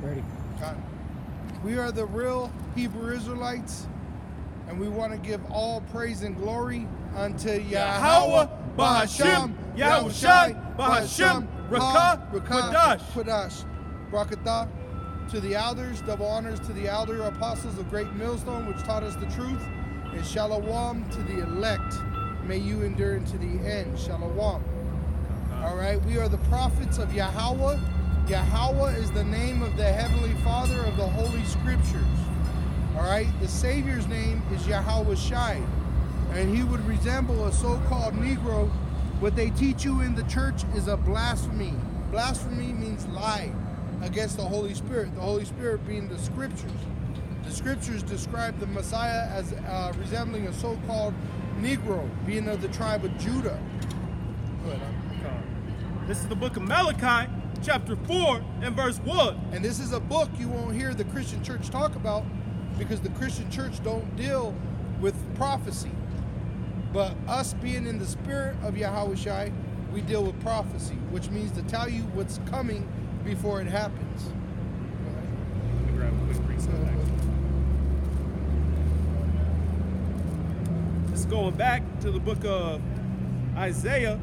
Ready. God. We are the real Hebrew Israelites, and we want to give all praise and glory unto Yahweh, Bahasham, Yahushai, Bahasham, Rakah, Quadash, Brakatah. To the elders, double honors to the elder apostles of Great Millstone, which taught us the truth, and Shalom to the elect. May you endure into the end. Shalom. All right, we are the prophets of Yahweh. Yahweh is the name of the Heavenly Father of the Holy Scriptures. All right, the Savior's name is Yahweh Shai, and he would resemble a so-called Negro. What they teach you in the church is a blasphemy. Blasphemy means lie against the Holy Spirit, the Holy Spirit being the Scriptures. The Scriptures describe the Messiah as resembling a so-called Negro, being of the tribe of Judah. Go ahead, This is the book of Malachi, chapter 4 and verse 1. And this is a book you won't hear the Christian church talk about, because the Christian church don't deal with prophecy. But us being in the spirit of Yahweh Shai, we deal with prophecy, which means to tell you what's coming before it happens. Let me grab a quick precept back. This is going back to the book of Isaiah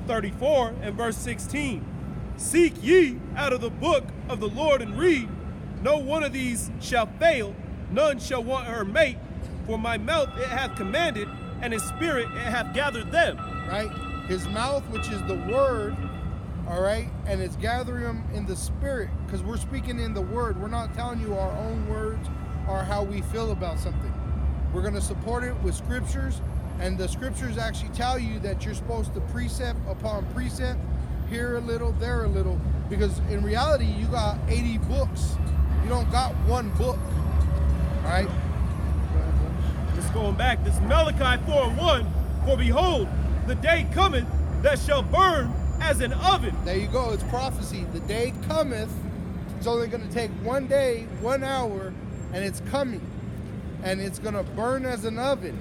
34 and verse 16. Seek ye out of the book of the Lord and read. No one of these shall fail, none shall want her mate. For my mouth it hath commanded, and his spirit it hath gathered them. Right? His mouth, which is the word, all right, and it's gathering them in the spirit, because we're speaking in the word. We're not telling you our own words or how we feel about something. We're going to support it with scriptures, and the scriptures actually tell you that you're supposed to precept upon precept, here a little, there a little, because in reality, you got 80 books. You don't got one book, all right? This is going back. This is Malachi 4 and 1. For behold, the day cometh that shall burn as an oven. There you go. It's prophecy. The day cometh. It's only going to take 1 day, 1 hour, and it's coming. And it's going to burn as an oven.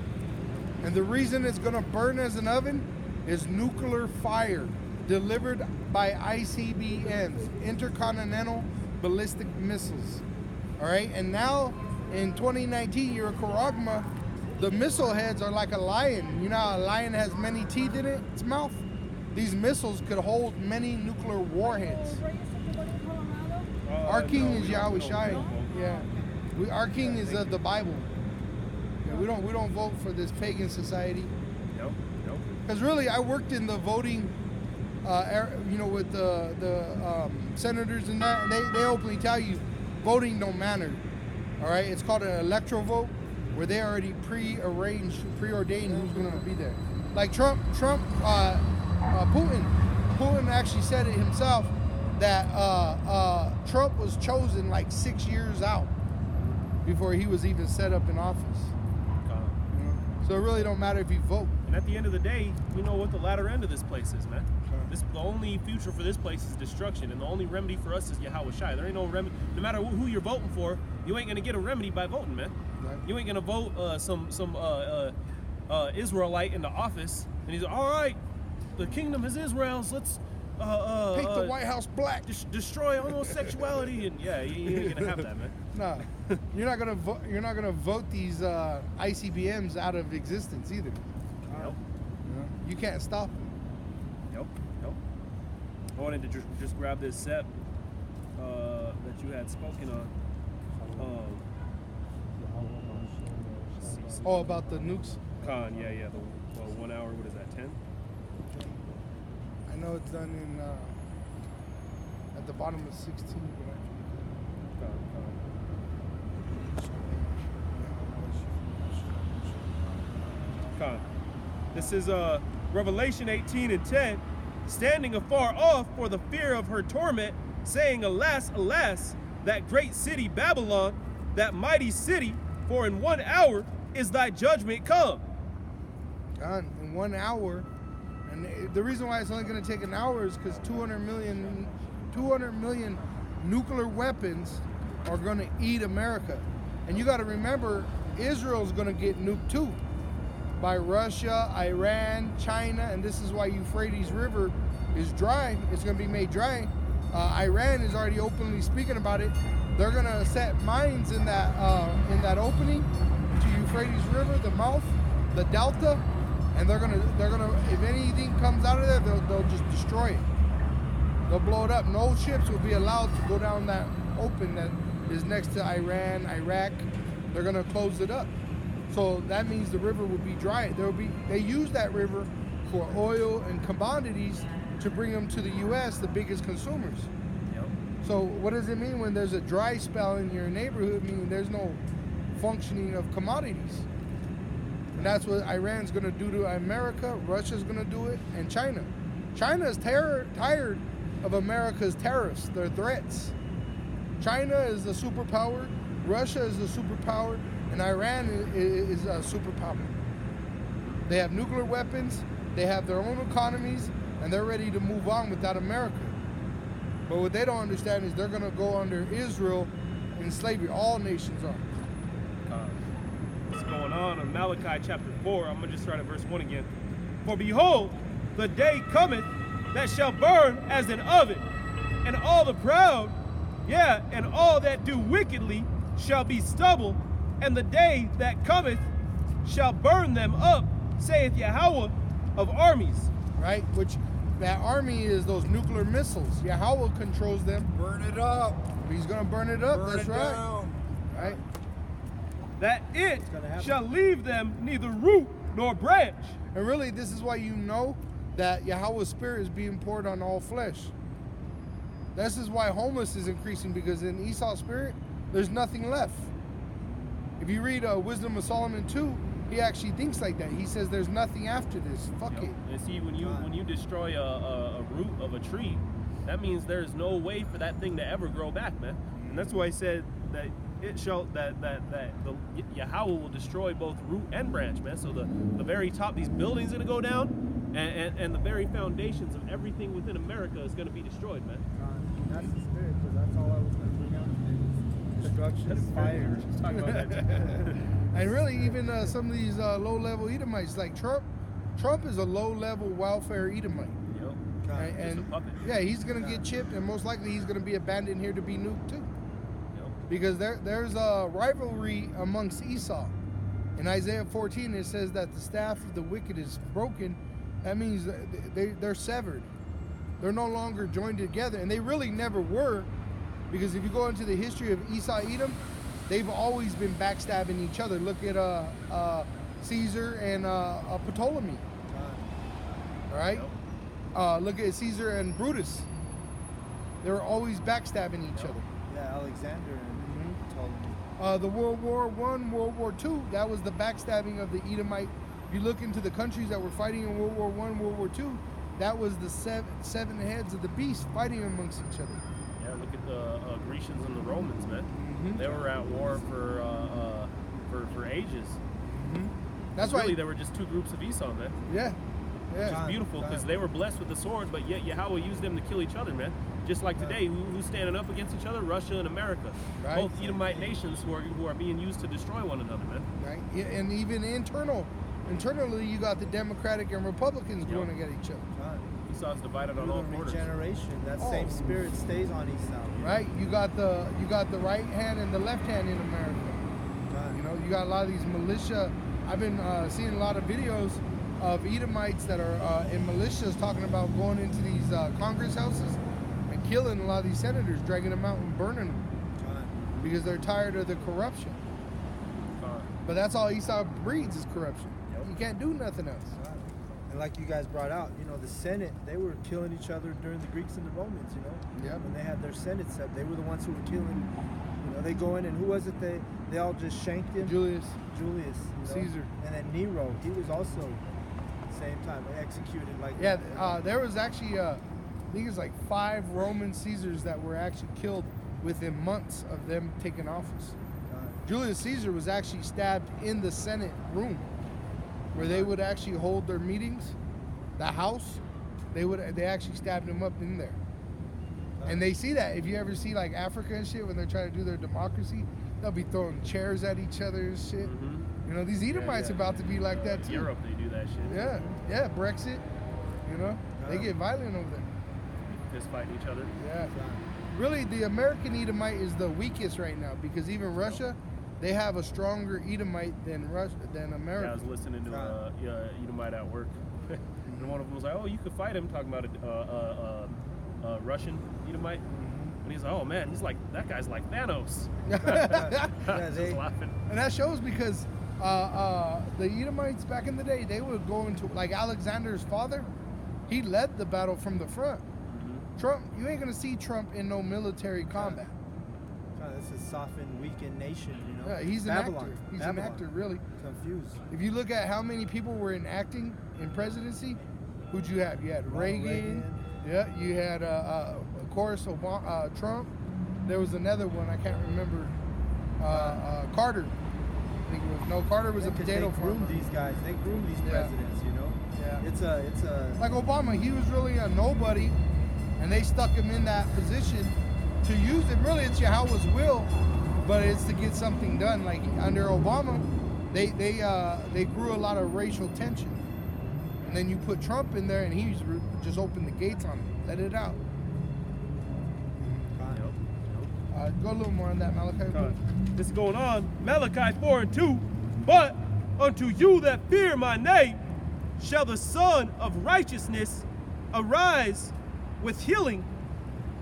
And the reason it's going to burn as an oven is nuclear fire delivered by ICBMs, intercontinental ballistic missiles. All right. And now in 2019, you're a Karagma. The missile heads are like a lion. You know how a lion has many teeth in its mouth? These missiles could hold many nuclear warheads. Our king is Yahweh Shai. Yeah, our king is of the Bible. Yeah, we don't vote for this pagan society. Nope. Because really, I worked in the voting, with the senators and that, and they openly tell you, voting don't matter. All right, it's called an electoral vote, where they already preordained who's going to be there. Like Putin actually said it himself that Trump was chosen like 6 years out before he was even set up in office. So it really don't matter if you vote. And at the end of the day, we know what the latter end of this place is, man. The only future for this place is destruction, and the only remedy for us is Yahweh Shai. There ain't no remedy. No matter who you're voting for, you ain't gonna get a remedy by voting, man. Right. You ain't gonna vote some Israelite into office, and he's like, all right, the kingdom is Israel's. Let's paint the White House black. Destroy homosexuality, and yeah, you ain't gonna have that, man. No, you're not gonna vote. You're not gonna vote these ICBMs out of existence either. Nope. You can't stop them. Nope. I wanted to just grab this set that you had spoken on. Oh, about the nukes? Khan, yeah. The 1 hour, what is that, 10? I know it's done in at the bottom of 16. Khan. This is Revelation 18 and 10. Standing afar off for the fear of her torment, saying, Alas, alas, that great city Babylon, that mighty city, for in 1 hour is thy judgment come. God, in 1 hour. And the reason why it's only going to take an hour is because 200 million nuclear weapons are going to eat America. And you got to remember, Israel's going to get nuked too by Russia, Iran, China, and this is why Euphrates River is dry. It's going to be made dry Iran is already openly speaking about it. They're gonna set mines in that opening to Euphrates River, the mouth, the delta, and they're gonna if anything comes out of there, they'll just destroy it. They'll blow it up. No ships will be allowed to go down that open that is next to Iran, Iraq. They're gonna close it up. So that means the river will be dry. They use that river for oil and commodities to bring them to the U.S., the biggest consumers. Yep. So what does it mean when there's a dry spell in your neighborhood? Meaning there's no functioning of commodities. And that's what Iran's going to do to America. Russia's going to do it, and China. China is tired of America's tariffs, their threats. China is the superpower, Russia is the superpower, and Iran is a superpower. They have nuclear weapons, they have their own economies, and they're ready to move on without America. But what they don't understand is they're going to go under Israel in slavery. All nations are. What's going on in Malachi chapter 4? I'm going to just start at verse 1 again. For behold, the day cometh that shall burn as an oven, and all the proud, and all that do wickedly shall be stubble, and the day that cometh shall burn them up, saith Yahweh of armies. Right? Which that army is those nuclear missiles. Yahweh controls them. Burn it up. He's going to burn it up. Burn That's it right. down. Right? That it shall leave them neither root nor branch. And really, this is why you know that Yahweh's spirit is being poured on all flesh. This is why homeless is increasing, because in Esau's spirit, there's nothing left. If you read Wisdom of Solomon 2, he actually thinks like that. He says there's nothing after this. Fuck it. And see, when you destroy a root of a tree, that means there's no way for that thing to ever grow back, man. And that's why I said that the Yahweh will destroy both root and branch, man. So the very top, these buildings are gonna go down, and the very foundations of everything within America is gonna be destroyed, man. That's the spirit, because that's all I was going to bring out today. Destruction, fire. Just talking about that. And really, even some of these low-level Edomites, like Trump is a low-level welfare Edomite. Yep. Just a puppet. Yeah, he's going to get chipped, and most likely he's going to be abandoned here to be nuked too. Yep. Because there's a rivalry amongst Esau. In Isaiah 14, it says that the staff of the wicked is broken. That means they're severed. They're no longer joined together, and they really never were, because if you go into the history of Esau Edom, they've always been backstabbing each other. Look at Caesar and Ptolemy. Right? Look at Caesar and Brutus. They were always backstabbing each other. Yeah, Alexander and Ptolemy. The World War I, World War II, that was the backstabbing of the Edomite. If you look into the countries that were fighting in World War I, World War II, that was the seven heads of the beast fighting amongst each other. Yeah, look at the Grecians and the Romans, man. Mm-hmm. They were at war for ages. Mm-hmm. That's really why there were just two groups of Esau, man. Yeah. It's beautiful because they were blessed with the sword, but yet Yahweh used them to kill each other, man. Just like today, who's standing up against each other? Russia and America. Right. Both Edomite nations who are being used to destroy one another, man. Right. Yeah, and even internally, you got the Democratic and Republicans going to get each other. Esau's divided on all quarters. Regeneration. That same spirit stays on Esau. Right. You got the right hand and the left hand in America. You know, you got a lot of these militia. I've been seeing a lot of videos of Edomites that are in militias talking about going into these Congress houses and killing a lot of these senators, dragging them out and burning them because they're tired of the corruption. But that's all Esau breeds is corruption. Yep. You can't do nothing else. And like you guys brought out, you know, the Senate, they were killing each other during the Greeks and the Romans, you know? Yep. When they had their Senate set, they were the ones who were killing, you know, they go in and who was it they all just shanked him? Julius. You know? Caesar. And then Nero, he was also same time executed like that. Yeah, there was actually I think it's like 5 Roman Caesars that were actually killed within months of them taking office. Julius Caesar was actually stabbed in the Senate room where they would actually hold their meetings, the house. They actually stabbed him up in there. And they see that if you ever see like Africa and shit when they're trying to do their democracy, they'll be throwing chairs at each other and shit. Mm-hmm. You know, these Edomites about to be like that too. Europe, they do that shit. Yeah, Brexit. You know, they get violent over there. fist fighting each other. Yeah. Really, the American Edomite is the weakest right now because even Russia, they have a stronger Edomite than America. Yeah, I was listening to Edomite at work, and one of them was like, "Oh, you could fight him," talking about a Russian Edomite. And he's like, "Oh man, he's like that guy's like Thanos." Just laughing. And that shows because the Edomites back in the day, they would go into, like Alexander's father, he led the battle from the front. Trump, you ain't gonna see Trump in no military combat. This is softened, weakened nation, you know. Yeah, he's Babylon. an actor. He's an actor, really. Confused. If you look at how many people were in acting in presidency, who'd you have? You had Reagan. Yeah, you had, of course, Obama, Trump. There was another one, I can't remember. Carter. I think it was, no, Carter was a potato farmer. They groom these guys. They groom these presidents, you know. Yeah. It's a. Like Obama, he was really a nobody, and they stuck him in that position to use it. Really, it's Yahweh's will, but it's to get something done. Like under Obama, they grew a lot of racial tension, and then you put Trump in there, and he's just opened the gates on it, let it out. Go a little more on that, Malachi. This is going on. Malachi 4:2. But unto you that fear my name shall the Son of Righteousness arise with healing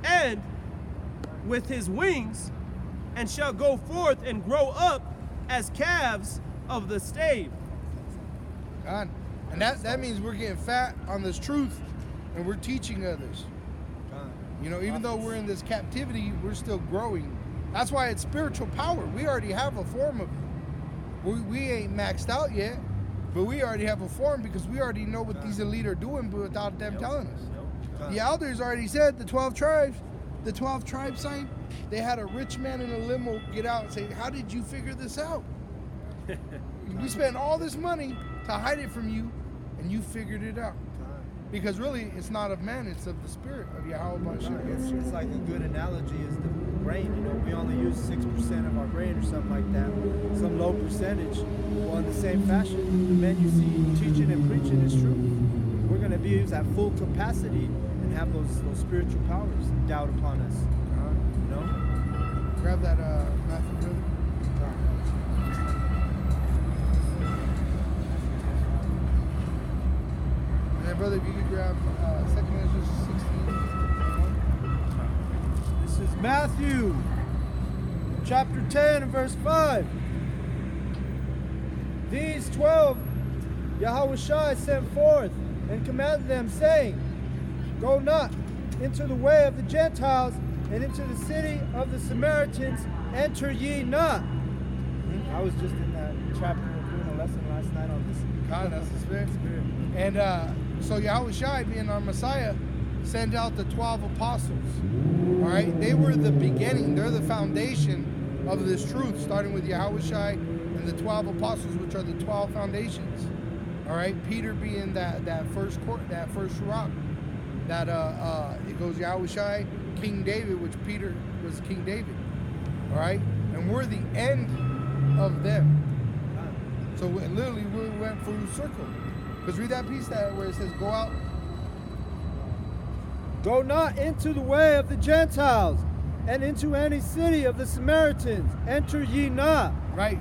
and with his wings, and shall go forth and grow up as calves of the stave. God. And that means we're getting fat on this truth, and we're teaching others. You know, even though we're in this captivity, we're still growing. That's why it's spiritual power. We already have a form of it. We ain't maxed out yet, but we already have a form because we already know what these elite are doing, but without them telling us. The elders already said the 12 tribes, the 12 tribe sign, they had a rich man in a limo get out and say, "How did you figure this out? We spent all this money to hide it from you, and you figured it out." Because really, it's not of man, it's of the spirit of Yahweh. It's like a good analogy is the brain. You know, we only use 6% of our brain or something like that, some low percentage. Well, in the same fashion, the men you see teaching and preaching is true. We're going to be used at full capacity and have those spiritual powers doubt upon us. You know? Grab that Matthew, brother. And brother, if you could grab 2 Ezra 16. This is Matthew, chapter 10 and verse 5. These 12 Yahushua sent forth and commanded them, saying, "Go not into the way of the Gentiles, and into the city of the Samaritans enter ye not." I was just in that chapter doing a lesson last night on this. God, that's the spirit. And so Yahushua, being our Messiah, sent out the 12 apostles. All right, they were the beginning. They're the foundation of this truth, starting with Yahushua and the 12 apostles, which are the 12 foundations. All right, Peter being that first rock. That it goes Yahushua, King David, which Peter was King David. All right, and we're the end of them. So literally, we went full circle. Because read that piece where it says, "Go out." Go not into the way of the Gentiles, and into any city of the Samaritans enter ye not. Right,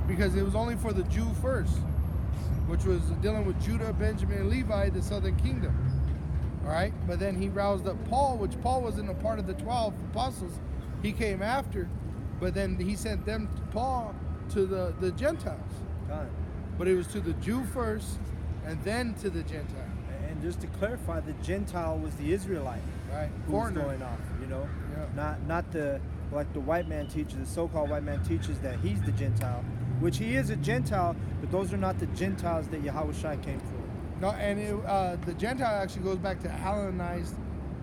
because it was only for the Jew first, which was dealing with Judah, Benjamin, and Levi, the southern kingdom. All right, but then he roused up Paul, which Paul wasn't a part of the 12 apostles. He came after, but then he sent Paul to the Gentiles. God. But it was to the Jew first, and then to the Gentile. And just to clarify, the Gentile was the Israelite. Right. Who was going off, you know? Yeah. Not the white man teaches, the so-called white man teaches that he's the Gentile, which he is a Gentile, but those are not the Gentiles that Yahushua came for. No, and the Gentile actually goes back to Hellenized,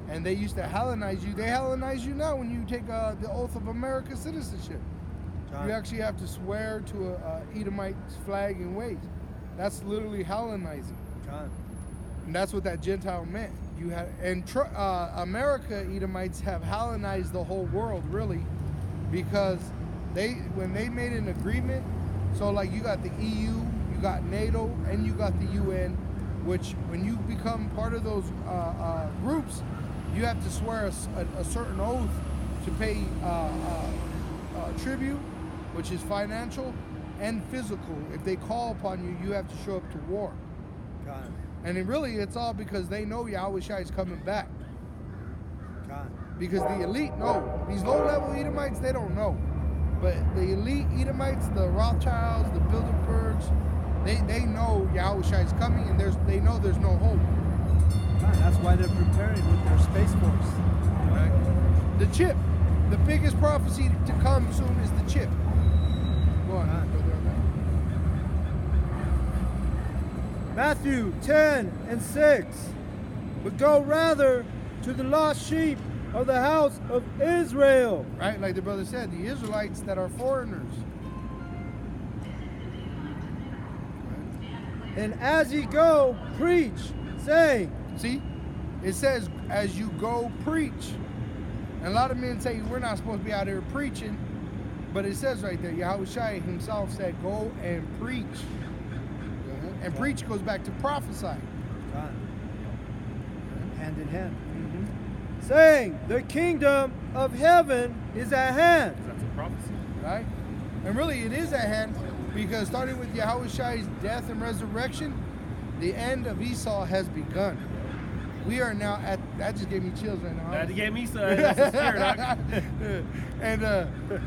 and they used to Hellenize you. They Hellenize you now when you take the oath of American citizenship. You actually have to swear to a Edomite's flag and ways. That's literally Hellenizing. And that's what that Gentile meant. You had, and America Edomites have Hellenized the whole world, really, because when they made an agreement, so like you got the EU, you got NATO, and you got the UN, which when you become part of those groups, you have to swear a certain oath to pay tribute, which is financial and physical. If they call upon you, you have to show up to war. God. And it's all because they know Yahweh Shai is coming back. God. Because the elite know. These low-level Edomites, they don't know. But the elite Edomites, the Rothschilds, the Bilderbergs, they know Yahweh Shai is coming, and they know there's no hope. God, that's why they're preparing with their Space Force. Right? The chip. The biggest prophecy to come soon is the chip. Go on, brother. Matthew 10:6. But go rather to the lost sheep of the house of Israel. Right, like the brother said, the Israelites that are foreigners. And as ye go, preach, saying. See, it says, as you go, preach. And a lot of men say we're not supposed to be out here preaching, but it says right there, Yahweh Shai himself said, go and preach. And preach goes back to prophesy. God. Hand in hand. Saying, the kingdom of heaven is at hand. That's a prophecy. Right? And really it is at hand, because starting with Yahweh Shai's death and resurrection, the end of Esau has begun. We are now at, that just gave me chills right now. That gave me that's a scare, doc. And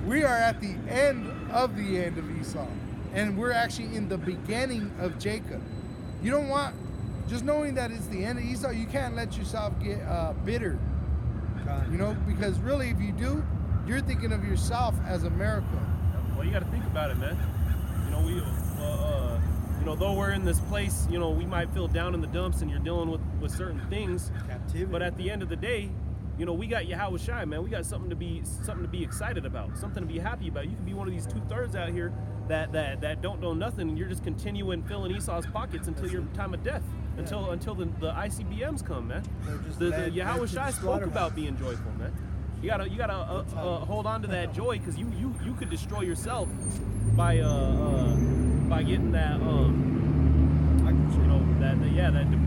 we are at the end of Esau. And we're actually in the beginning of Jacob. You don't want, just knowing that it's the end of Esau, you can't let yourself get bitter. You know, because really if you do, you're thinking of yourself as America. Well, you got to think about it, man. You know, though we're in this place, we might feel down in the dumps and you're dealing with certain things. Captivity. But at the end of the day, we got Yahweh Shai, man. We got something to be excited about, something to be happy about. You can be one of these 2/3 out here that don't know nothing, and you're just continuing filling Esau's pockets until your time of death, until the ICBMs come, man. The Yahweh Shai spoke about being joyful, man. You gotta hold on to that joy, because you could destroy yourself by getting that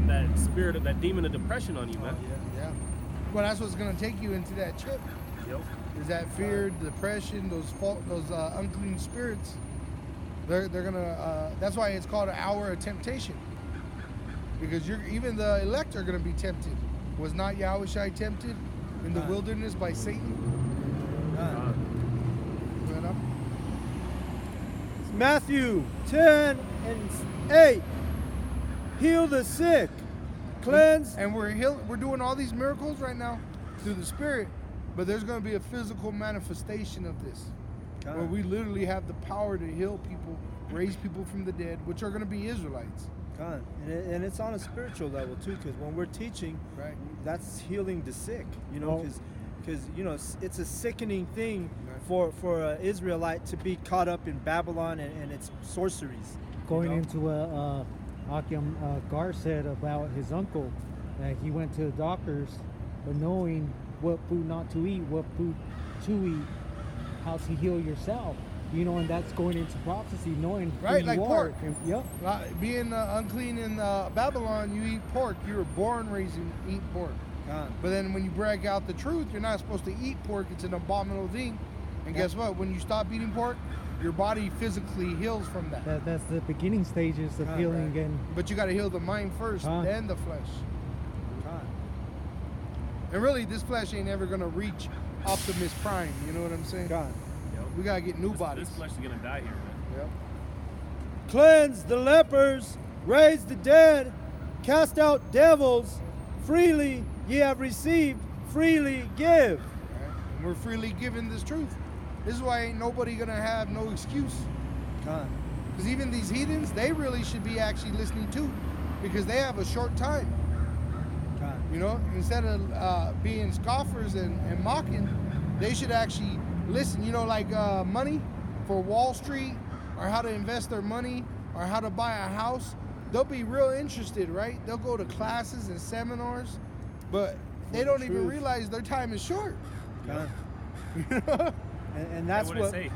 that spirit of that demon of depression on you, man. Yeah. Well, that's what's gonna take you into that chip. Yep. Is that fear, depression, those unclean spirits? They're gonna. That's why it's called an hour of temptation. Because even the elect are gonna be tempted. Was not Yahweh Shai tempted in the wilderness by Satan? Matthew 10:8. Heal the sick, cleanse. And we're doing all these miracles right now through the Spirit, but there's going to be a physical manifestation of this, where we literally have the power to heal people, raise people from the dead, which are going to be Israelites. And it's on a spiritual level too, because when we're teaching, right, that's healing the sick. Because it's a sickening thing for an Israelite to be caught up in Babylon and its sorceries. Going into what Akim Gar said about his uncle, that he went to the doctors, but knowing what food not to eat, what food to eat, how to heal yourself. And that's going into prophecy, knowing right, who like you pork. are. Yep. Being unclean in Babylon, you eat pork. You were born raised eat pork. But then when you break out the truth, you're not supposed to eat pork. It's an abominable thing. And guess what? When you stop eating pork, your body physically heals from that. That's the beginning stages of healing. Right. But you got to heal the mind first, then the flesh. And really, this flesh ain't ever going to reach Optimus Prime. You know what I'm saying? We got to get new bodies. This flesh is going to die here, man. Yep. Cleanse the lepers, raise the dead, cast out devils. Freely ye have received, freely give. And we're freely given this truth. This is why ain't nobody gonna have no excuse. Because even these heathens, they really should be actually listening too, because they have a short time. Instead of being scoffers and mocking, they should actually listen. Like money for Wall Street, or how to invest their money, or how to buy a house. They'll be real interested, right? They'll go to classes and seminars, but they don't even realize their time is short. And that's what I say.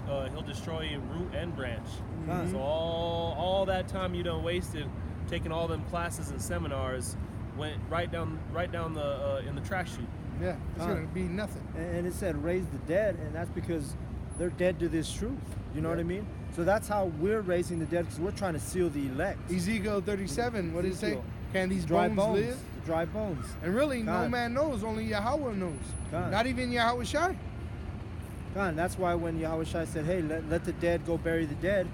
He'll destroy root and branch. So all that time you done wasted taking all them classes and seminars, went right down the in the trash chute. Yeah, it's Huh. gonna be nothing. And it said raise the dead, and that's because they're dead to this truth. You know what I mean? So that's how we're raising the dead, because we're trying to seal the elect. Ezekiel 37. What did it say? Ezekiel. Can these Dry bones, bones, live? the dry bones. And really, no God. man knows. Only Yahweh knows. God. Not even Yahweh Shai. God, and that's why when Yahweh Shai said, hey, let the dead go bury the dead,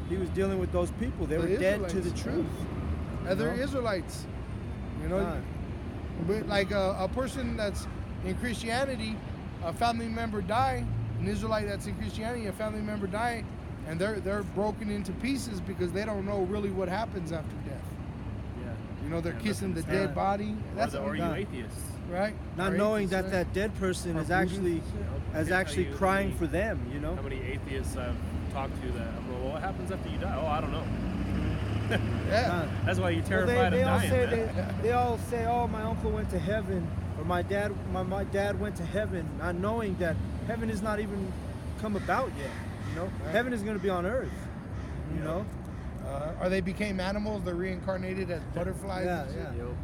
he was dealing with those people. They The were dead to the Israelites, truth. Other know? Israelites. You know, God. but like a person that's in Christianity, a family member die, an Israelite that's in Christianity, a family member die, and they're broken into pieces because they don't know really what happens after death. Yeah. You know, they're Yeah, kissing the nothing's dead done. body. That's Or you God. atheists. right. Not Or knowing atheists, that right? that dead person Or is actually I'll tell you crying how for them, you know? many atheists I've talked to that, well, what happens after you die? Oh, I don't know. Yeah. God. That's why you're Well, terrified they of all dying. say man. they all say, oh, my uncle went to heaven, or my dad went to heaven, not knowing that heaven is not even come about yet. You know, Right. heaven is going to be on earth. You know, Or they became animals. They're reincarnated as butterflies. Yeah, and shit, yeah. Yo,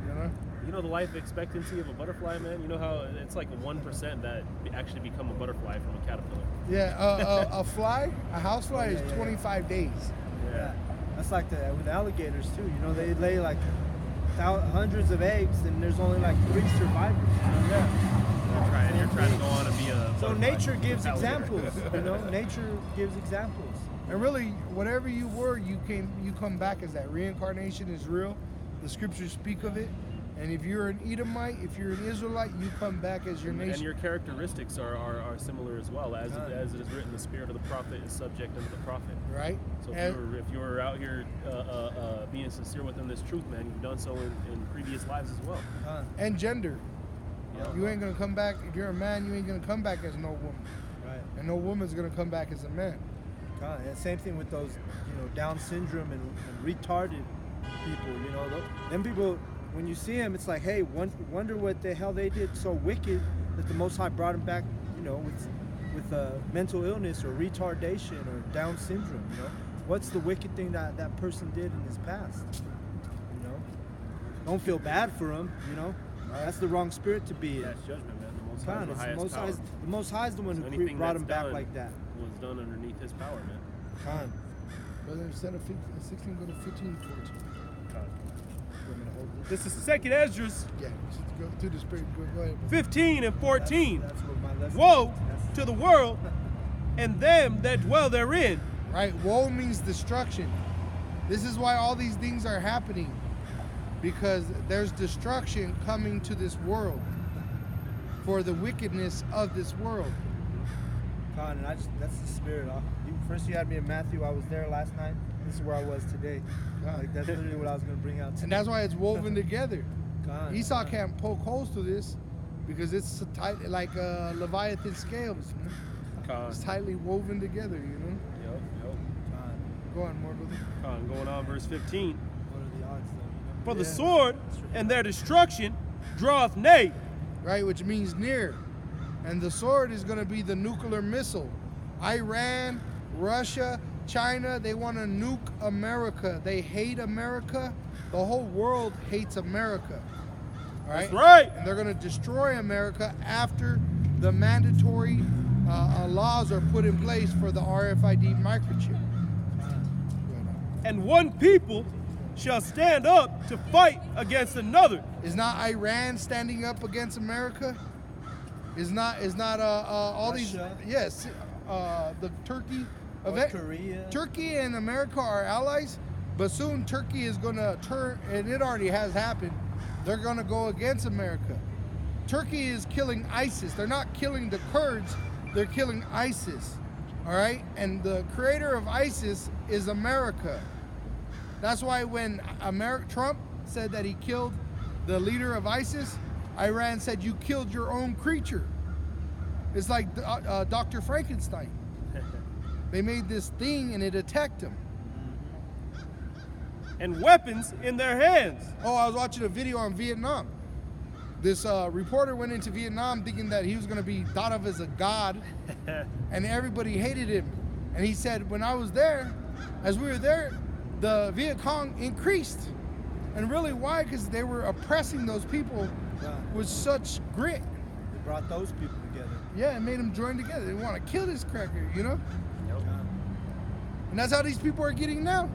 You know. you know the life expectancy of a butterfly, man? You know how it's like 1% that actually become a butterfly from a caterpillar. Yeah. A fly, a housefly, Oh, yeah, is yeah, yeah. 25 days. yeah. That's like with alligators too. You know, they lay like hundreds of eggs, and there's only like 3 survivors. Yeah. You're trying to go on and be a So butterfly. nature gives Alligator. examples. You know, nature gives examples. And really, whatever you were, you come back as that. Reincarnation is real. The scriptures speak of it. And if you're an Edomite, if you're an Israelite, you come back as your nation. And your characteristics are similar as well. As it is written, the spirit of the prophet is subject unto the prophet. Right? So And- if you're out here being sincere within this truth, man, you've done so in previous lives as well. and gender. Yeah. You ain't gonna come back. If you're a man, you ain't gonna come back as no woman. Right. And no woman's gonna come back as a man. And same thing with those, Down syndrome and retarded people. Them people, when you see them, it's like, hey, wonder what the hell they did so wicked that the Most High brought them back, with mental illness or retardation or Down syndrome. What's the wicked thing that person did in his past? Don't feel bad for them. That's the wrong spirit to be in. That's judgment, man. The Most High is the It's highest power. the Most High is the one So who anything brought that's him back done like that. was done underneath His power, man. Khan. Brother, instead of 16, go to 15, 14. This is 2nd Esdras Yeah, just go through the spirit. Go ahead. 15 and 14. That's what my lesson Woe is. to the world and them that dwell therein. Right? Woe means destruction. This is why all these things are happening. Because there's destruction coming to this world for the wickedness of this world. Khan, and that's the spirit. First you had me in Matthew. I was there last night. This is where I was today. Like that's literally what I was going to bring out today. And that's why it's woven together. Khan, Esau Khan. can't poke holes to this because it's tight, like Leviathan scales. It's tightly woven together, Yup. Khan. Go on, more brother. Going on, verse 15. What are the odds, though? For the sword and their destruction draweth nigh. Right, which means near. And the sword is going to be the nuclear missile. Iran, Russia, China, they want to nuke America. They hate America. The whole world hates America. All right? That's right. And they're going to destroy America after the mandatory laws are put in place for the RFID microchip. And one people shall stand up to fight against another. Is not Iran standing up against America? Is not all Russia. these? Yes, the Turkey, North Korea. Turkey and America are allies, but soon Turkey is going to turn, and it already has happened. They're going to go against America. Turkey is killing ISIS. They're not killing the Kurds. They're killing ISIS. All right, and the creator of ISIS is America. That's why when Trump said that he killed the leader of ISIS, Iran said, you killed your own creature. It's like Dr. Frankenstein. They made this thing and it attacked him. And weapons in their hands. Oh, I was watching a video on Vietnam. This reporter went into Vietnam thinking that he was going to be thought of as a god, and everybody hated him. And he said, when I was there, as we were there, the Viet Cong increased. And really, why? Because they were oppressing those people God. with such grit. They brought those people together. Yeah, it made them join together. They want to kill this cracker, you know? God. And that's how these people are getting now.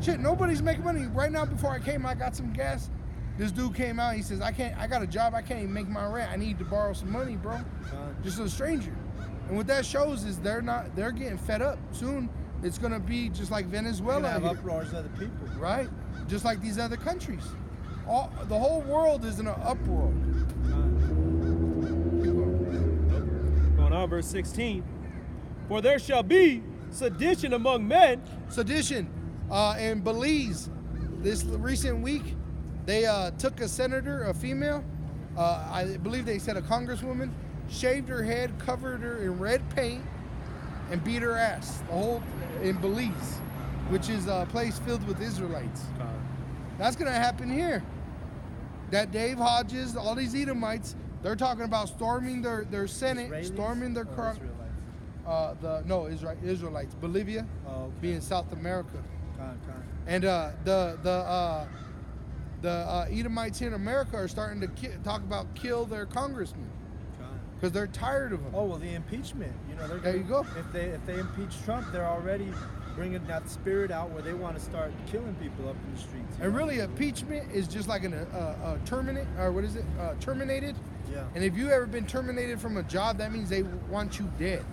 Shit, nobody's making money. Right now, before I came, I got some gas. This dude came out, he says, I got a job, I can't even make my rent. I need to borrow some money, bro. God. Just a stranger. And what that shows is they're getting fed up. Soon, it's gonna be just like We're Venezuela gonna have here, uproars of the people. right? Just like these other countries. The whole world is in an uproar. God. Keep going. Going on, verse 16. For there shall be sedition among men. Sedition in Belize this recent week, they took a senator, a female, I believe they said a congresswoman, shaved her head, covered her in red paint, and beat her ass. The whole in Belize, which is a place filled with Israelites. That's gonna happen here. That Dave Hodges, all these Edomites, they're talking about storming their Senate, Israelis storming their or Israelites? Israelites. Bolivia, Oh, okay. being South America. God. And the Edomites here in America are starting to talk about kill their congressmen God. because they're tired of them. Oh well, the impeachment. You know, they're There you go. If they impeach Trump, they're already bringing that spirit out where they want to start killing people up in the streets. you And know? really, impeachment is just like terminated. Yeah. And if you ever been terminated from a job, that means they want you dead.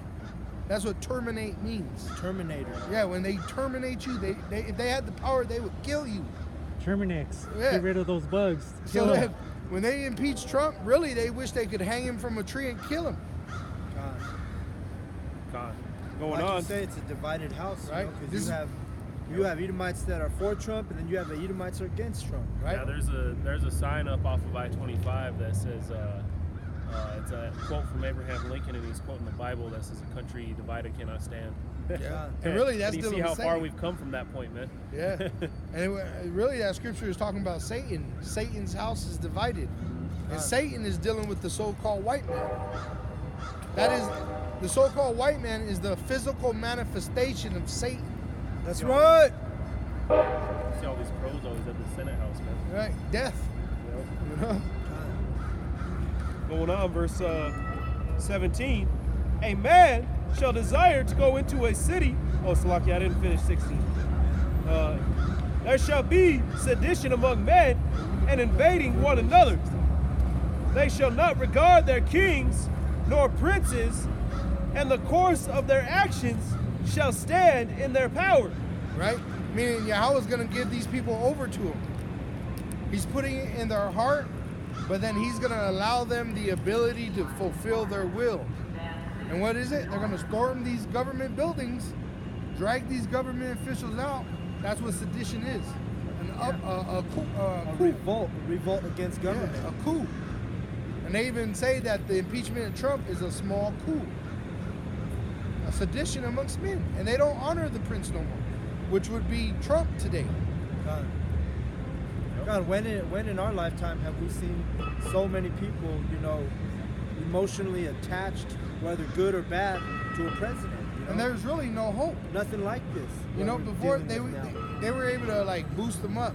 That's what terminate means. Terminator. Yeah, when they terminate you, they if they had the power, they would kill you. Terminex. Yeah. Get rid of those bugs. So Kill 'em. when they impeach Trump, really, they wish they could hang him from a tree and kill him. God. God. Going Like on. you say, it's a divided house, Right. Because This- you have Edomites that are for Trump, and then you have the Edomites that are against Trump. Right? Yeah, there's a sign up off of I-25 that says it's a quote from Abraham Lincoln, and he's quoting the Bible that says, "A country divided cannot stand." Yeah. And really, that's Can you still see how the far same. we've come from that point, man? Yeah. And really, that scripture is talking about Satan. Satan's house is divided. And Satan is dealing with the so-called white man. That is, the so-called white man is the physical manifestation of Satan. That's right. See all these crows always at the Senate House, man. Right? Death. You know? Going on, verse 17. A man shall desire to go into a city. Oh, Salaki, I didn't finish 16. There shall be sedition among men and invading one another. They shall not regard their kings nor princes, and the course of their actions shall stand in their power. Right? Meaning Yahweh's going to give these people over to him. He's putting it in their heart, but then he's going to allow them the ability to fulfill their will. And what is it? They're going to storm these government buildings, drag these government officials out. That's what sedition is. A Revolt against government. Yeah, a coup. And they even say that the impeachment of Trump is a small coup. A sedition amongst men. And they don't honor the prince no more, which would be Trump today. God, when in our lifetime have we seen so many people, emotionally attached, whether good or bad, to a president? And there's really no hope. nothing like this. Before they were able to like boost them up,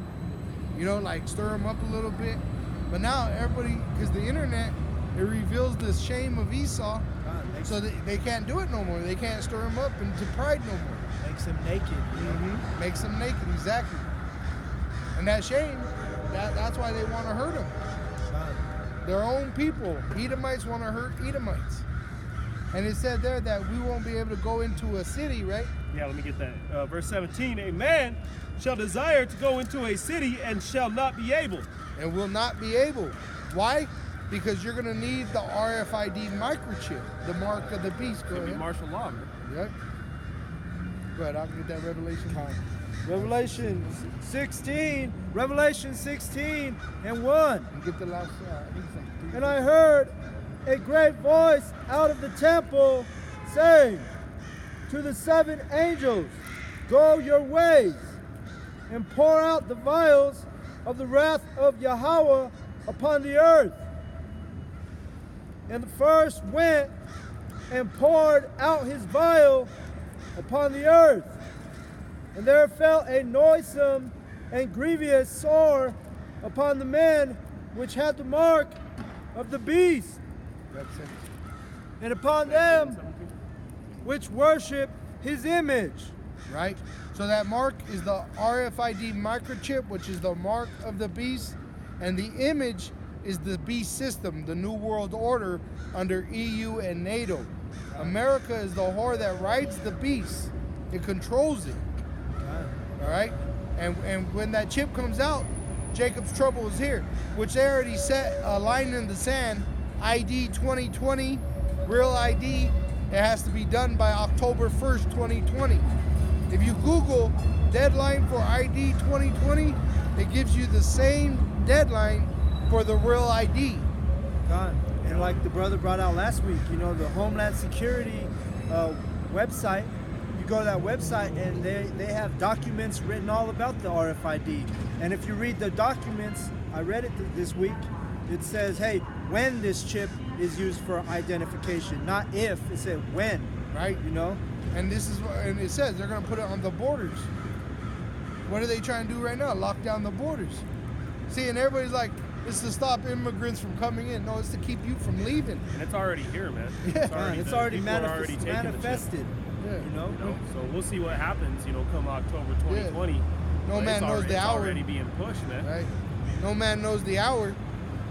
like stir them up a little bit. But now everybody, because the internet, it reveals the shame of Esau, so they can't do it no more. They can't stir them up into pride no more. Makes him naked. Makes them naked, exactly. And that shame, that's why they want to hurt them. Their own people, Edomites, want to hurt Edomites. And it said there that we won't be able to go into a city, right? Yeah, let me get that. Verse 17. A man shall desire to go into a city and shall not be able. And will not be able. Why? Because you're going to need the RFID microchip, the mark of the beast. Go Could be ahead. martial law, man. Right? Go ahead, I can get that revelation. Revelation 16 and 1. And get the last I think it's like 3. And I heard a great voice out of the temple saying to the 7 angels, go your ways and pour out the vials of the wrath of Yahweh upon the earth. And the first went and poured out his vial upon the earth. And there fell a noisome and grievous sore upon the man which had the mark of the beast, That's it. and upon them which worship his image. Right? So that mark is the RFID microchip, which is the mark of the beast, and the image is the beast system, the New World Order under EU and NATO. America is the whore that rides the beast. It controls it. All right? And when that chip comes out, Jacob's trouble is here, which they already set a line in the sand, ID 2020, real ID. It has to be done by October 1st, 2020. If you Google deadline for ID 2020, it gives you the same deadline for the real ID. God. And like the brother brought out last week, you know, the Homeland Security website, you go to that website and they have documents written all about the RFID. And if you read the documents, I read it this week, it says, hey, when this chip is used for identification, not if, it said when, Right? you know? And and it says they're going to put it on the borders. What are they trying to do right now? Lock down the borders. See, and everybody's like, it's to stop immigrants from coming in. No, it's to keep you from leaving. And it's already here, man. Yeah. It's the already people are already taking the chip, manifested, Yeah. you know? you know? So we'll see what happens, you know, come October 2020. No But man it's knows the it's hour. already being pushed, man. Right? No man knows the hour,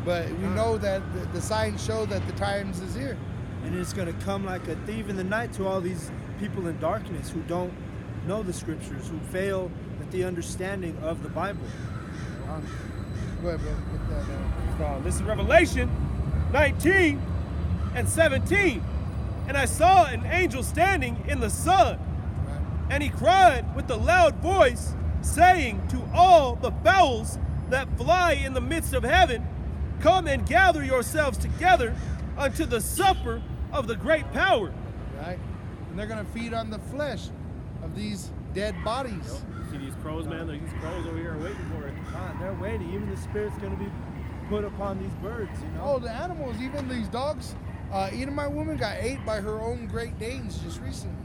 but we know that the signs show that the times is here. And it's going to come like a thief in the night to all these people in darkness who don't know the scriptures, who fail at the understanding of the Bible. Go ahead, brother. Get that, This is Revelation 19 and 17. And I saw an angel standing in the sun, right? and he cried with a loud voice, saying to all the fowls that fly in the midst of heaven, come and gather yourselves together unto the supper of the great power. Right? And they're going to feed on the flesh of these dead bodies. You see these crows, man? These crows over here are waiting for it. God, they're waiting. Even the Spirit's going to be put upon these birds, you know? Oh, the animals, even these dogs. Edomite woman got ate by her own Great Danes just recently.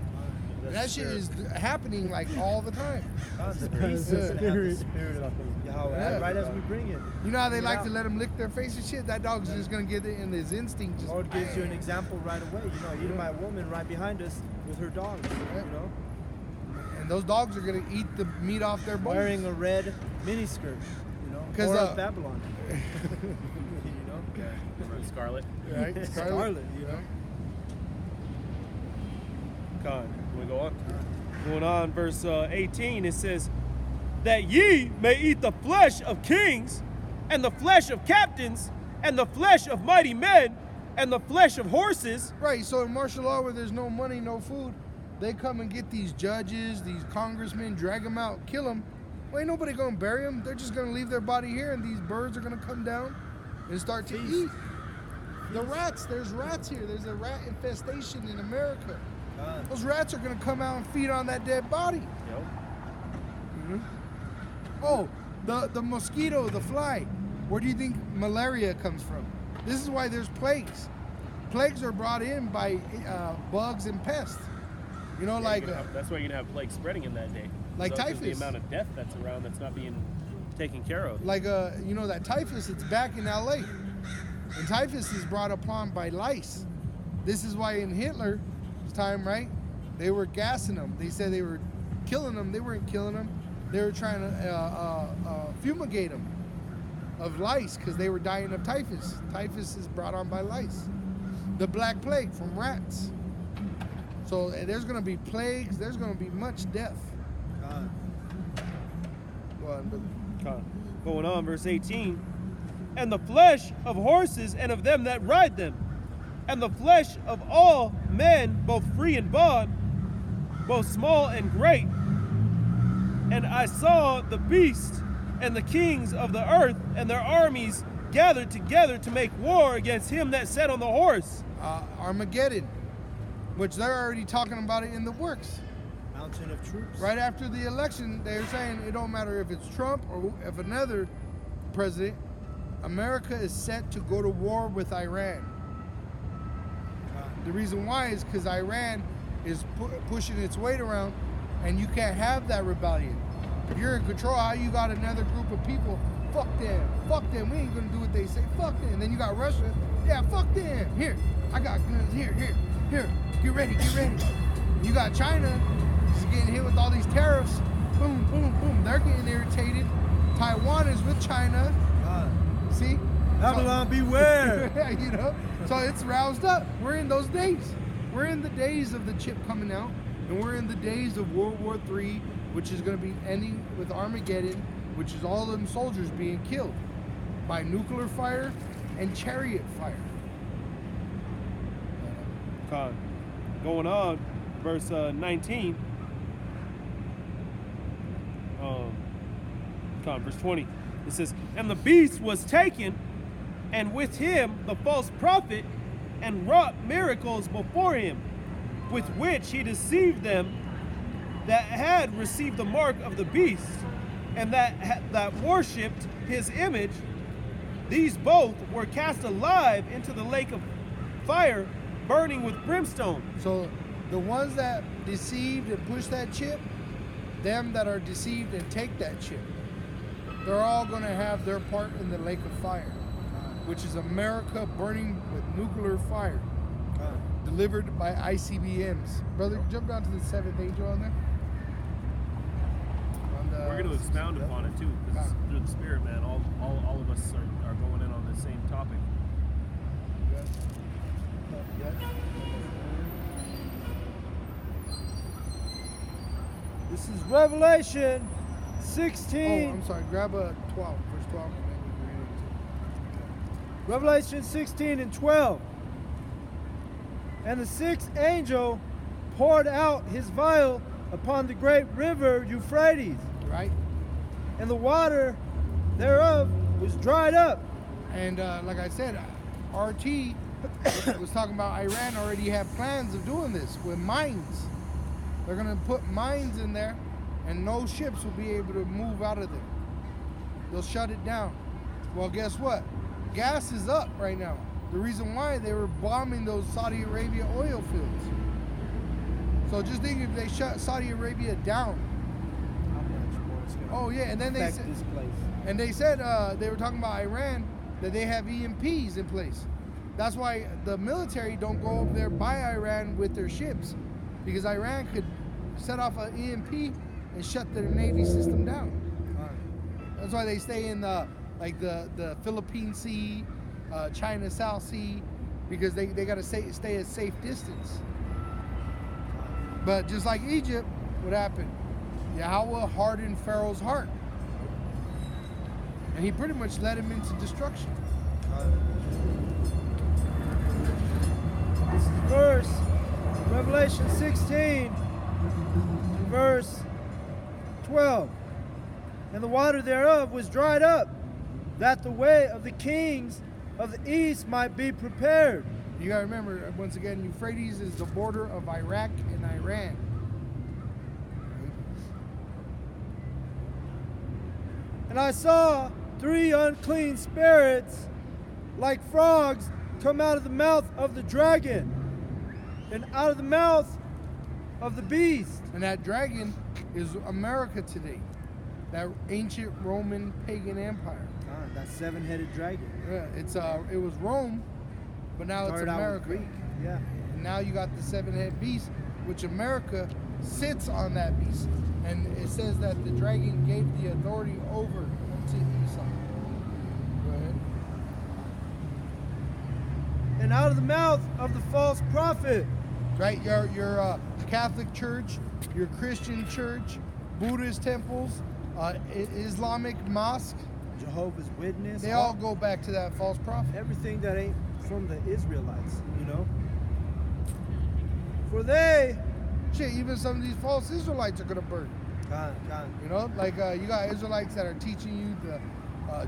And that shit is happening like all the time. God, the Spirit. beast is going to have the Spirit of Yahweh Yeah. right as we bring it. You know how they like Yeah. to let them lick their face and shit? That dog's just going to get it in his instinct. Just, Lord gives you an example right away. You know, Edomite woman right behind us with her dogs, Yeah. you know? and those dogs are going to eat the meat off their bones. Wearing a red miniskirt, you know? 'Cause, Or of Babylon. you know? Or Scarlet. Right? Scarlet, you know? Con, can we go on? Going on, verse 18, it says, that ye may eat the flesh of kings, and the flesh of captains, and the flesh of mighty men, and the flesh of horses. Right, so in martial law where there's no money, no food, they come and get these judges, these congressmen, drag them out, kill them. Well, ain't nobody gonna bury them. They're just gonna leave their body here, and these birds are gonna come down and start to eat. The rats, there's rats here. There's a rat infestation in America. God. Those rats are gonna come out and feed on that dead body. Yep. Oh, the mosquito, the fly. Where do you think malaria comes from? This is why there's plagues. Plagues are brought in by bugs and pests. You know, like That's why you're gonna have plague spreading in that day. Like So, 'cause the typhus. amount of death that's around that's not being taken care of. you know, that typhus. It's back in LA, and typhus is brought upon by lice. This is why in Hitler's time, right? They were gassing them. They said they were killing them. They weren't killing them. They were trying to fumigate them of lice because they were dying of typhus. Typhus is brought on by lice. The Black Plague from rats. So there's going to be plagues. There's going to be much death. God. Well, Con. Going on, verse 18, and the flesh of horses and of them that ride them, and the flesh of all men, both free and bond, both small and great. And I saw the beast and the kings of the earth and their armies gathered together to make war against him that sat on the horse. Armageddon, which they're already talking about it in the works. Mountain of troops. Right after the election, they're saying it don't matter if it's Trump or if another president, America is set to go to war with Iran. The reason why is because Iran is pushing its weight around, and you can't have that rebellion. If you're in control, how you got another group of people? Fuck them. We ain't gonna do what they say. Fuck them. And then you got Russia. Yeah, fuck them. Here, I got guns. Here. Get ready. You got China, just getting hit with all these tariffs. Boom. They're getting irritated. Taiwan is with China. See? Babylon beware. You know? So it's roused up. We're in those days. We're in the days of the chip coming out, and we're in the days of World War III, which is going to be ending with Armageddon, which is all them soldiers being killed by nuclear fire and chariot fire. Going on, verse 19. Verse 20. It says, "And the beast was taken, and with him the false prophet, and wrought miracles before him, with which he deceived them that had received the mark of the beast, and that worshipped his image. These both were cast alive into the lake of fire, burning with brimstone." So the ones that deceived and push that chip, them that are deceived and take that chip, they're all going to have their part in the lake of fire, which is America burning with nuclear fire, delivered by ICBMs. Brother, jump down to the seventh angel on there. We're going to expound upon it too, because through the Spirit, man, all of us are going in on the same topic. This is Revelation 16. Oh, I'm sorry. Grab a 12, verse 12. And then we can read it. Revelation 16 and 12. "And the sixth angel poured out his vial upon the great river Euphrates, Right? and the water thereof was dried up." And like I said, RT was talking about Iran already have plans of doing this with mines. They're going to put mines in there, and no ships will be able to move out of there. They'll shut it down. Well, guess what? Gas is up right now. The reason why, they were bombing those Saudi Arabia oil fields. So just think, if they shut Saudi Arabia down. How much more it's gonna Oh yeah, and then they affect said, this place. and they said they were talking about Iran, that they have EMPs in place. That's why the military don't go over there by Iran with their ships, because Iran could set off an EMP and shut their navy system down. That's why they stay in the Philippine Sea, China South Sea, because they got to stay a safe distance. But just like Egypt, what happened? Yahweh hardened Pharaoh's heart, and he pretty much led him into destruction. This is verse Revelation 16, verse 12. "And the water thereof was dried up, that the way of the kings of the east might be prepared." You gotta remember, once again, Euphrates is the border of Iraq and Iran. "And I saw 3 unclean spirits like frogs come out of the mouth of the dragon and out of the mouth of the beast." And that dragon is America today, that ancient Roman pagan empire. That 7-headed dragon. Yeah, it was Rome, but now it's Started out with America. Greek. Yeah. And now you got the 7-head beast, which America sits on that beast. And it says that the dragon gave the authority over to Esau. Go ahead. "And out of the mouth of the false prophet." Right, your Catholic church, your Christian church, Buddhist temples, Islamic mosque, Jehovah's Witness. they all go back to that false prophet. Everything that ain't from the Israelites, you know. "For they..." Shit, even some of these false Israelites are gonna burn. God. You know, like you got Israelites that are teaching you the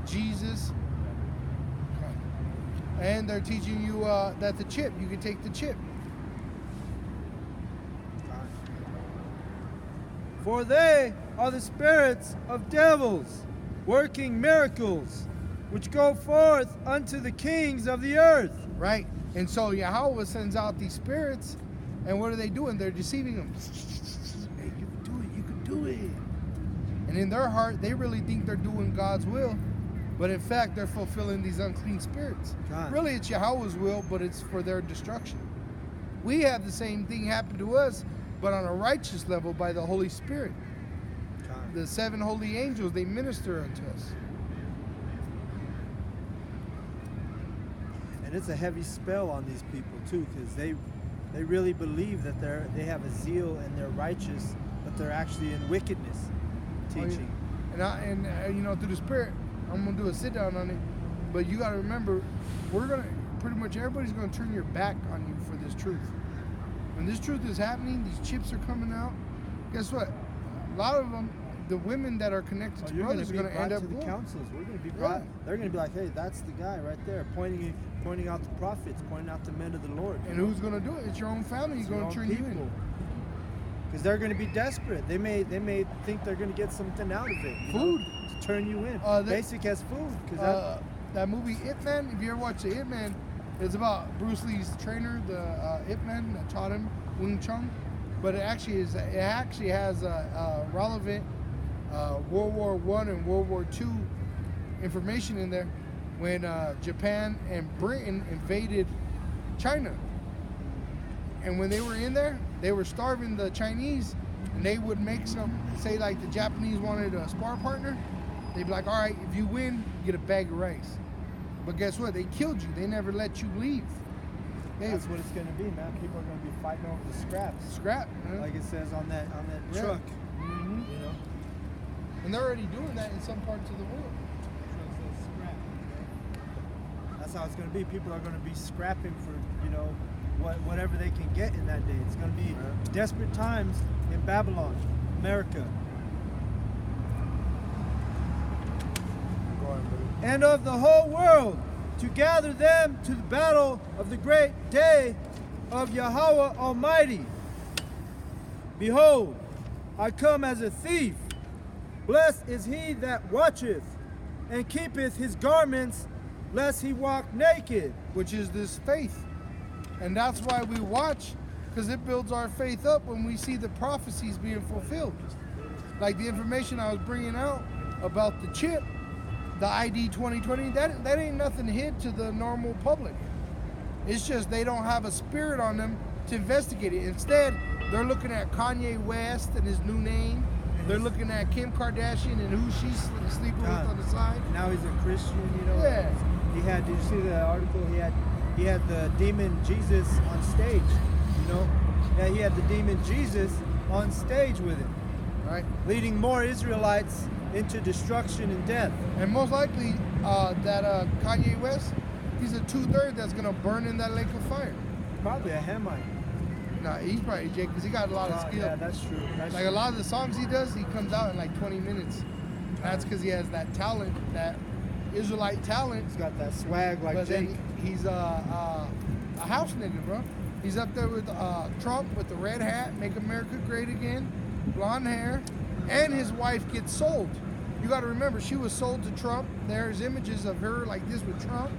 Jesus, and they're teaching you that the chip, you can take the chip. "For they are the spirits of devils, working miracles, which go forth unto the kings of the earth." Right? And so Yahweh sends out these spirits, and what are they doing? They're deceiving them. Hey, you can do it. And in their heart, they really think they're doing God's will, but in fact, they're fulfilling these unclean spirits. God. Really, it's Yahweh's will, but it's for their destruction. We have the same thing happen to us, but on a righteous level by the Holy Spirit. God. The 7 holy angels, they minister unto us. And it's a heavy spell on these people too, because they really believe that they have a zeal and they're righteous, but they're actually in wickedness teaching. And you know, through the Spirit, I'm gonna do a sit down on it. But you gotta remember, we're gonna pretty much everybody's gonna turn your back on you for this truth. When this truth is happening, these chips are coming out. Guess what? A lot of them, the women that are connected to You're going brothers, to are be gonna brought end up to the going. councils. We're going to be brought. Yeah. They're going to be like, hey, that's the guy right there, pointing out the prophets, pointing out the men of the Lord. And who's gonna do it? It's your own family. Who's gonna turn you in? Because they're going to be desperate. They may think they're going to get something out of it. you know, Food. to turn you in. Basic as food. Because That movie Ip Man, if you ever watched the Ip Man, it's about Bruce Lee's trainer, the Ip Man that taught him Wing Chun. But it actually has a relevant World War I and World War II information in there when Japan and Britain invaded China. And when they were in there, they were starving the Chinese, and they would make say like the Japanese wanted a spar partner, they'd be like, all right, if you win, you get a bag of rice. But guess what? They killed you. They never let you leave. that's what it's going to be, man. People are going to be fighting over the scraps. Scrap, man. Like it says on that Yeah. truck. Mhm. You know. And they're already doing that in some parts of the world. That's how it's going to be. People are going to be scrapping for, whatever they can get in that day. It's going to be desperate times in Babylon, America. Go on, buddy. And of the whole world, to gather them to the battle of the great day of Yahweh Almighty. Behold, I come as a thief. Blessed is he that watcheth and keepeth his garments, lest he walk naked. Which is this faith. And that's why we watch, because it builds our faith up when we see the prophecies being fulfilled. Like the information I was bringing out about the chip, the ID 2020, that ain't nothing hid to the normal public. It's just they don't have a spirit on them to investigate it. Instead, they're looking at Kanye West and his new name. They're looking at Kim Kardashian and who she's sleeping with on the side. Now he's a Christian, Yeah. Did you see the article? He had the demon Jesus on stage, Yeah, he had the demon Jesus on stage with him, Right? leading more Israelites into destruction and death. And most likely, that Kanye West, he's a 2/3 that's gonna burn in that lake of fire. Probably a Hamite. Nah, he's probably Jake because he got a lot of skill. Yeah, that's true. Like a lot of the songs he does, he comes out in like 20 minutes. That's because he has that talent, that Israelite talent. He's got that swag like But Jake. then he's a house nigga, bro. He's up there with Trump with the red hat, make America great again, blonde hair, and his wife gets sold. You got to remember, she was sold to Trump. There's images of her like this with Trump,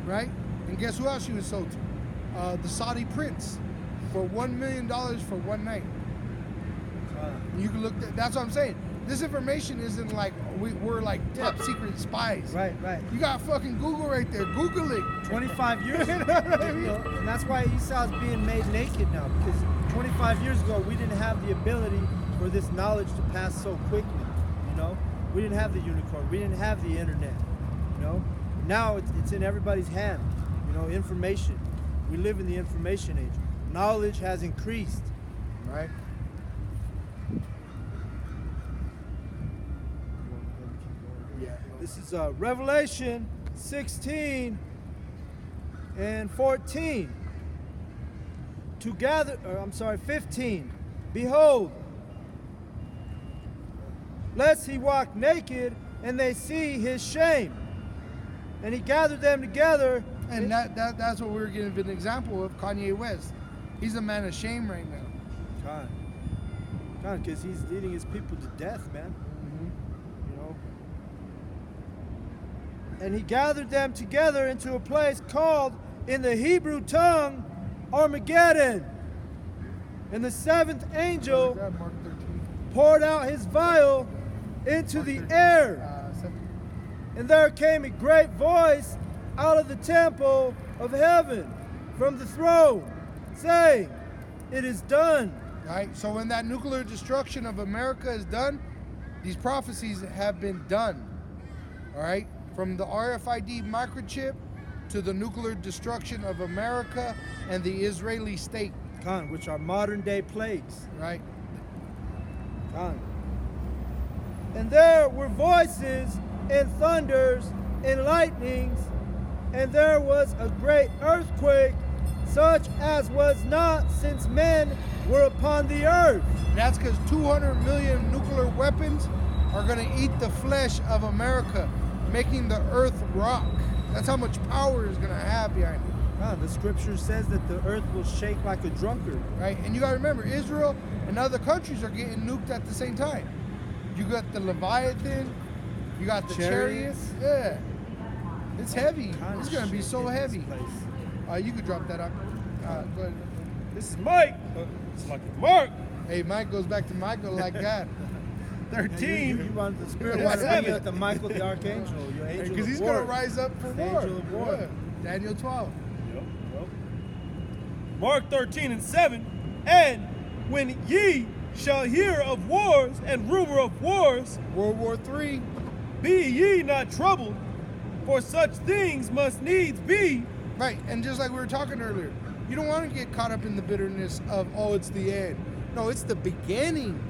right? And guess who else she was sold to? The Saudi prince for $1 million for one night. You can look. That's what I'm saying. This information isn't like we're like top secret spies. Right. You got fucking Google right there. Google it. 25 years You know what I mean? And that's why Esau's being made naked now, because 25 years ago we didn't have the ability for this knowledge to pass so quickly. We didn't have the unicorn, we didn't have the internet. Now it's in everybody's hand. Information. We live in the information age. Knowledge has increased. Right. This is Revelation 16 and 14. 15. Behold, lest he walk naked and they see his shame. And he gathered them together. And that's what we're giving an example of Kanye West. He's a man of shame right now. God, because he's leading his people to death, man. And he gathered them together into a place called, in the Hebrew tongue, Armageddon. And the seventh angel Mark 13. poured out his vial into the air. And there came a great voice out of the temple of heaven from the throne, saying, "It is done." Right? So when that nuclear destruction of America is done, these prophecies have been done. All right? From the RFID microchip to the nuclear destruction of America and the Israeli state. Khan, which are modern day plagues. Right? Khan. And there were voices and thunders and lightnings, and there was a great earthquake, such as was not since men were upon the earth. And that's because 200 million nuclear weapons are going to eat the flesh of America, making the earth rock. That's how much power is going to have behind it. The scripture says that the earth will shake like a drunkard. Right? And you got to remember, Israel and other countries are getting nuked at the same time. You got the Leviathan, you got the chariots. Yeah. It's heavy. It's going to be so heavy. You could drop that up. Go ahead. This is Mike. It's like Mark. Hey, Mike goes back to Michael like that. 13. You want the spirit wanted to be like the Michael the Archangel, your angel Because he's of war. going to rise up for war. Angel of war. Yeah. Daniel 12. Yep. Mark 13:7. And when ye shall hear of wars and rumor of wars, World War III. be ye not troubled, for such things must needs be. Right, and just like we were talking earlier, you don't want to get caught up in the bitterness of, oh, it's the end. No, it's the beginning.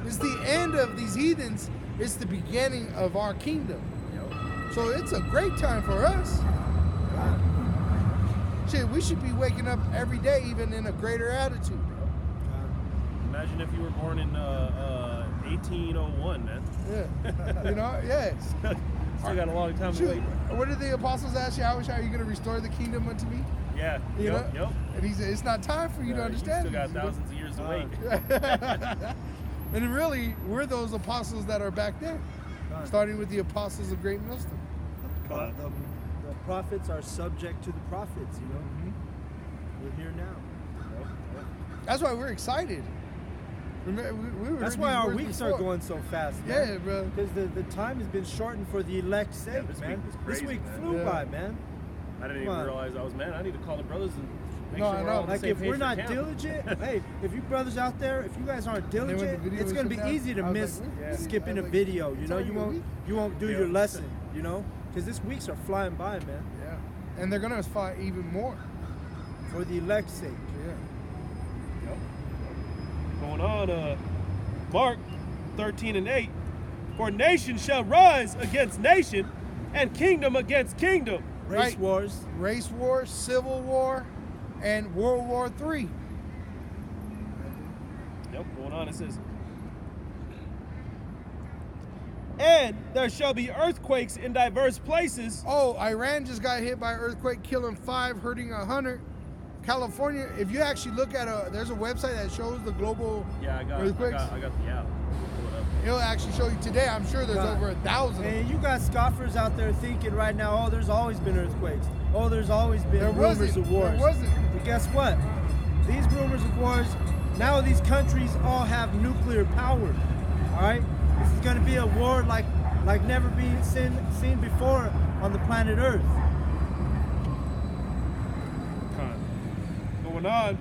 It's the end of these heathens. It's the beginning of our kingdom. So it's a great time for us. Shit, we should be waking up every day, even in a greater attitude. Imagine if you were born in 1801, man. Yeah, you know, yes. Still got a long time to Shoot, wait. what did the apostles ask you? How are you going to restore the kingdom unto me? Yeah. You know? Yep. And he said, it's not time for you to understand. You still got this, you know? thousands of years to wait. And really, we're those apostles that are back there, starting with the apostles of Great Millstone. The prophets are subject to the prophets, you know. We're here now. That's why we're excited. That's why our weeks are going so fast, man. Yeah, bro. Because the time has been shortened for the elect's sake, this man. week was crazy, this week man. flew by, man. I didn't Come even on. realize I need to call the brothers and make No, sure I we're all know. on the Like same if page we're for not camp. diligent, hey, if you brothers out there, if you guys aren't when the diligent, video it's was gonna be shut down, easy to I was miss like, yeah. skipping I a was like, video. You it's know, already you won't do Yeah. your lesson. You know, because these weeks are flying by, man. Yeah. And they're going to fight even more. For the elect's sake. Yeah. Going on, Mark 13:8. For nation shall rise against nation, and kingdom against kingdom. Race Right. wars. Race war, civil war, and World War III. Yep, going on, it says, and there shall be earthquakes in diverse places. Oh, Iran just got hit by an earthquake, killing 5, hurting 100. California, if you actually look at there's a website that shows the global Yeah, I got earthquakes. the app. Pull it up. It'll actually show you today. I'm sure there's God. over 1,000. And you got scoffers out there thinking right now, oh, there's always been earthquakes. Oh, there's always been There rumors wasn't. of wars. There wasn't. But guess what? These rumors of wars, now these countries all have nuclear power. All right? This is going to be a war like never been seen before on the planet Earth. Going on.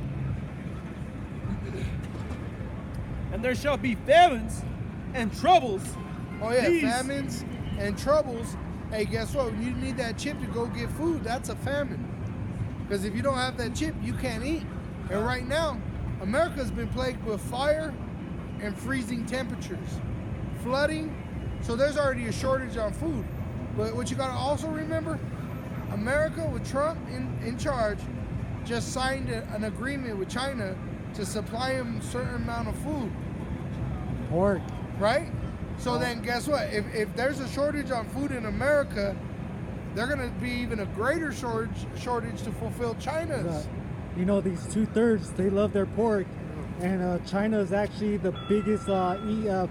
And there shall be famines and troubles. Oh yeah, These- famines and troubles. Hey, guess what? When you need that chip to go get food, that's a famine. Because if you don't have that chip, you can't eat. And right now, America's been plagued with fire and freezing temperatures, flooding. So there's already a shortage on food. But what you gotta also remember, America with Trump in charge just signed an agreement with China to supply them a certain amount of food. Pork. Right? So then guess what? If there's a shortage on food in America, they're going to be even a greater shortage to fulfill China's. You know, these 2/3, they love their pork. And China is actually the biggest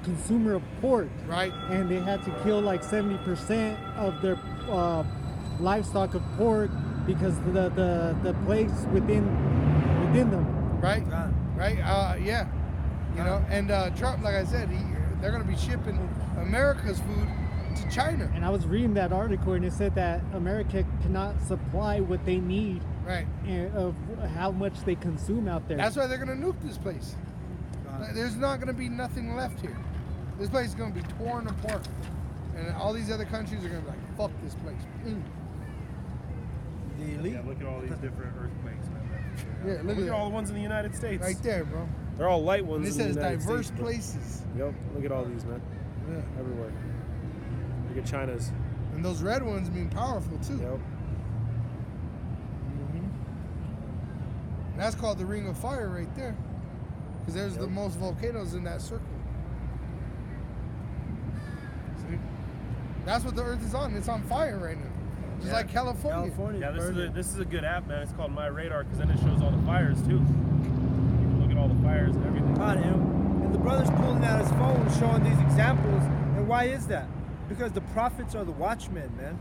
consumer of pork. Right? And they had to kill like 70% of their livestock of pork because the plagues within them. Right? Right? Yeah. You know, and Trump, like I said, they're gonna be shipping America's food to China. And I was reading that article, and it said that America cannot supply what they need Right. of how much they consume out there. That's why they're gonna nuke this place. God. There's not gonna be nothing left here. This place is gonna be torn apart, and all these other countries are gonna be like, "Fuck this place." The elite. Yeah, look at all these different earthquakes, man. Yeah, look Look at at all that. the ones in the United States. Right there, bro. They're all light And ones. it in the says United diverse States, bro. places. Yep. Look at all these, man. Yeah. Everywhere. Look at China's. And those red ones mean powerful too. Yep. And that's called the Ring of Fire right there. Because there's the Yep. most volcanoes in that circle. See? That's what the earth is on. It's on fire right now. Just Yeah. like California. California. Yeah, burning. this is a good app, man. It's called My Radar because then it shows all the fires too. You can look at all the fires and everything. God, and the brother's pulling out his phone, showing these examples. And why is that? Because the prophets are the watchmen, man.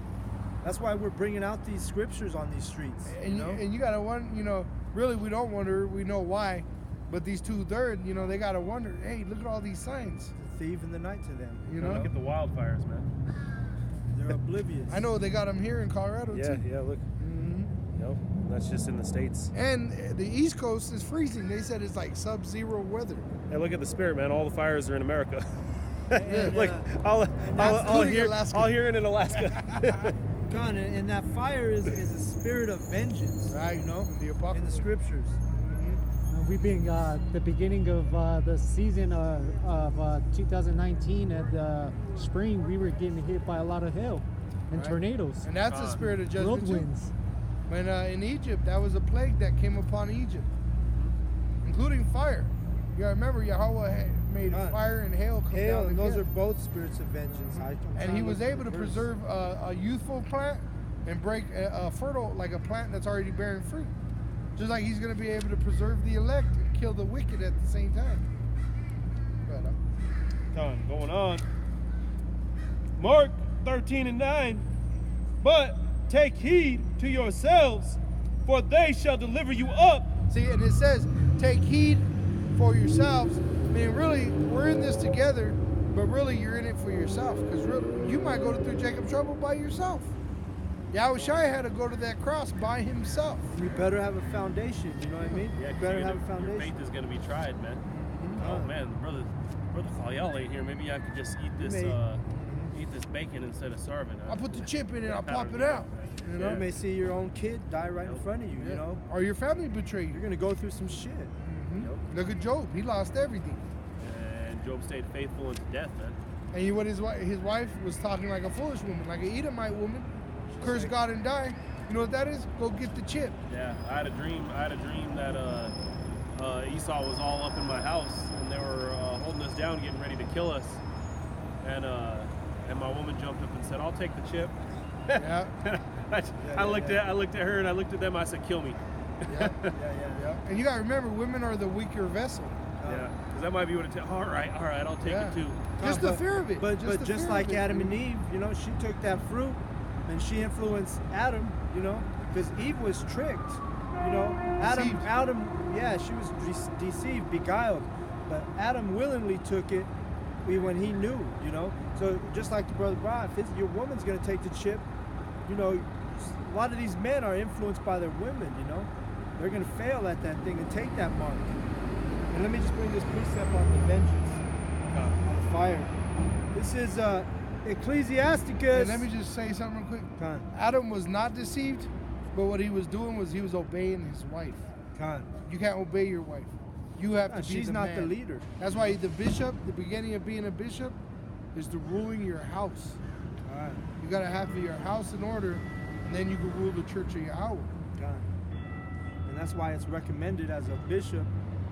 That's why we're bringing out these scriptures on these streets. And you gotta wonder, really we don't wonder, we know why. But these 2/3, they gotta wonder, hey, look at all these signs. It's a thief in the night to them. Look at the wildfires, man. They're oblivious. I know they got them here in Colorado Yeah, too. yeah. Look. Yep. That's just in the States. And the East Coast is freezing. They said it's like sub-zero weather. Hey, look at the spirit, man. All the fires are in America. Yeah, Like yeah. all including here, Alaska. all here and in Alaska. God, and that fire is a spirit of vengeance, Right, you know, in the in Apocalypse. the scriptures. We've been the beginning of the season of 2019 at the spring. We were getting hit by a lot of hail and Right. tornadoes, And that's a spirit of judgment too. whirlwinds. When in Egypt, that was a plague that came upon Egypt, including fire. You gotta remember, Yahweh made God. fire and hail come Hail, down and those together. are both spirits of vengeance. And he was able to preserve a youthful plant and break a fertile, like a plant that's already bearing fruit. Just like he's going to be able to preserve the elect and kill the wicked at the same time. But, Going on. Mark 13:9. But take heed to yourselves, for they shall deliver you up. see, and it says, take heed for yourselves. I mean, really, we're in this together, but really, you're in it for yourself. Because really, you might go through Jacob's trouble by yourself. Yahushua had to go to that cross by himself. You better have a foundation, you know what I mean? Yeah, You 'cause better you're have a gonna- your foundation. faith is going to be tried, man. Oh man, brother Khalil ain't here. Maybe I could just eat this bacon instead of starving. I'll put the chip in it, I'll pop Pattern it out. man. You know? You may see your own kid die right in front of you, you know? Or your family betrayed You're you. going to go through some shit. Look at Job. He lost everything. And Job stayed faithful unto death, man. And his wife was talking like a foolish woman, like an Edomite woman. Curse God and die. You know what that is? Go get the chip. Yeah, I had a dream that Esau was all up in my house and they were holding us down, getting ready to kill us. And my woman jumped up and said, "I'll take the chip." Yeah. I looked at her and I looked at them. I said, "Kill me." Yeah. And you gotta remember, women are the weaker vessel. Yeah, because that might be what it takes. All right, I'll take Yeah. it too. Just the fear of it. But the just fear like of it. Adam and Eve, you know, she took that fruit and she influenced Adam, you know, because Eve was tricked, you know. Deceived. Yeah, she was deceived, beguiled, but Adam willingly took it when he knew, you know. So just like the brother brought, if your woman's gonna take the chip, you know, a lot of these men are influenced by their women, you know. They're gonna fail at that thing and take that mark. And let me just bring this precept on the vengeance, on the fire. This is Ecclesiasticus. And let me just say something real quick. Khan. Adam was not deceived, but what he was doing was he was obeying his wife. Khan. You can't obey your wife. You have to be She's the not man. the leader. That's why the bishop, the beginning of being a bishop, is to ruling your house. Khan. You gotta have your house in order, and then you can rule the church of Yahweh. Khan. And that's why it's recommended as a bishop,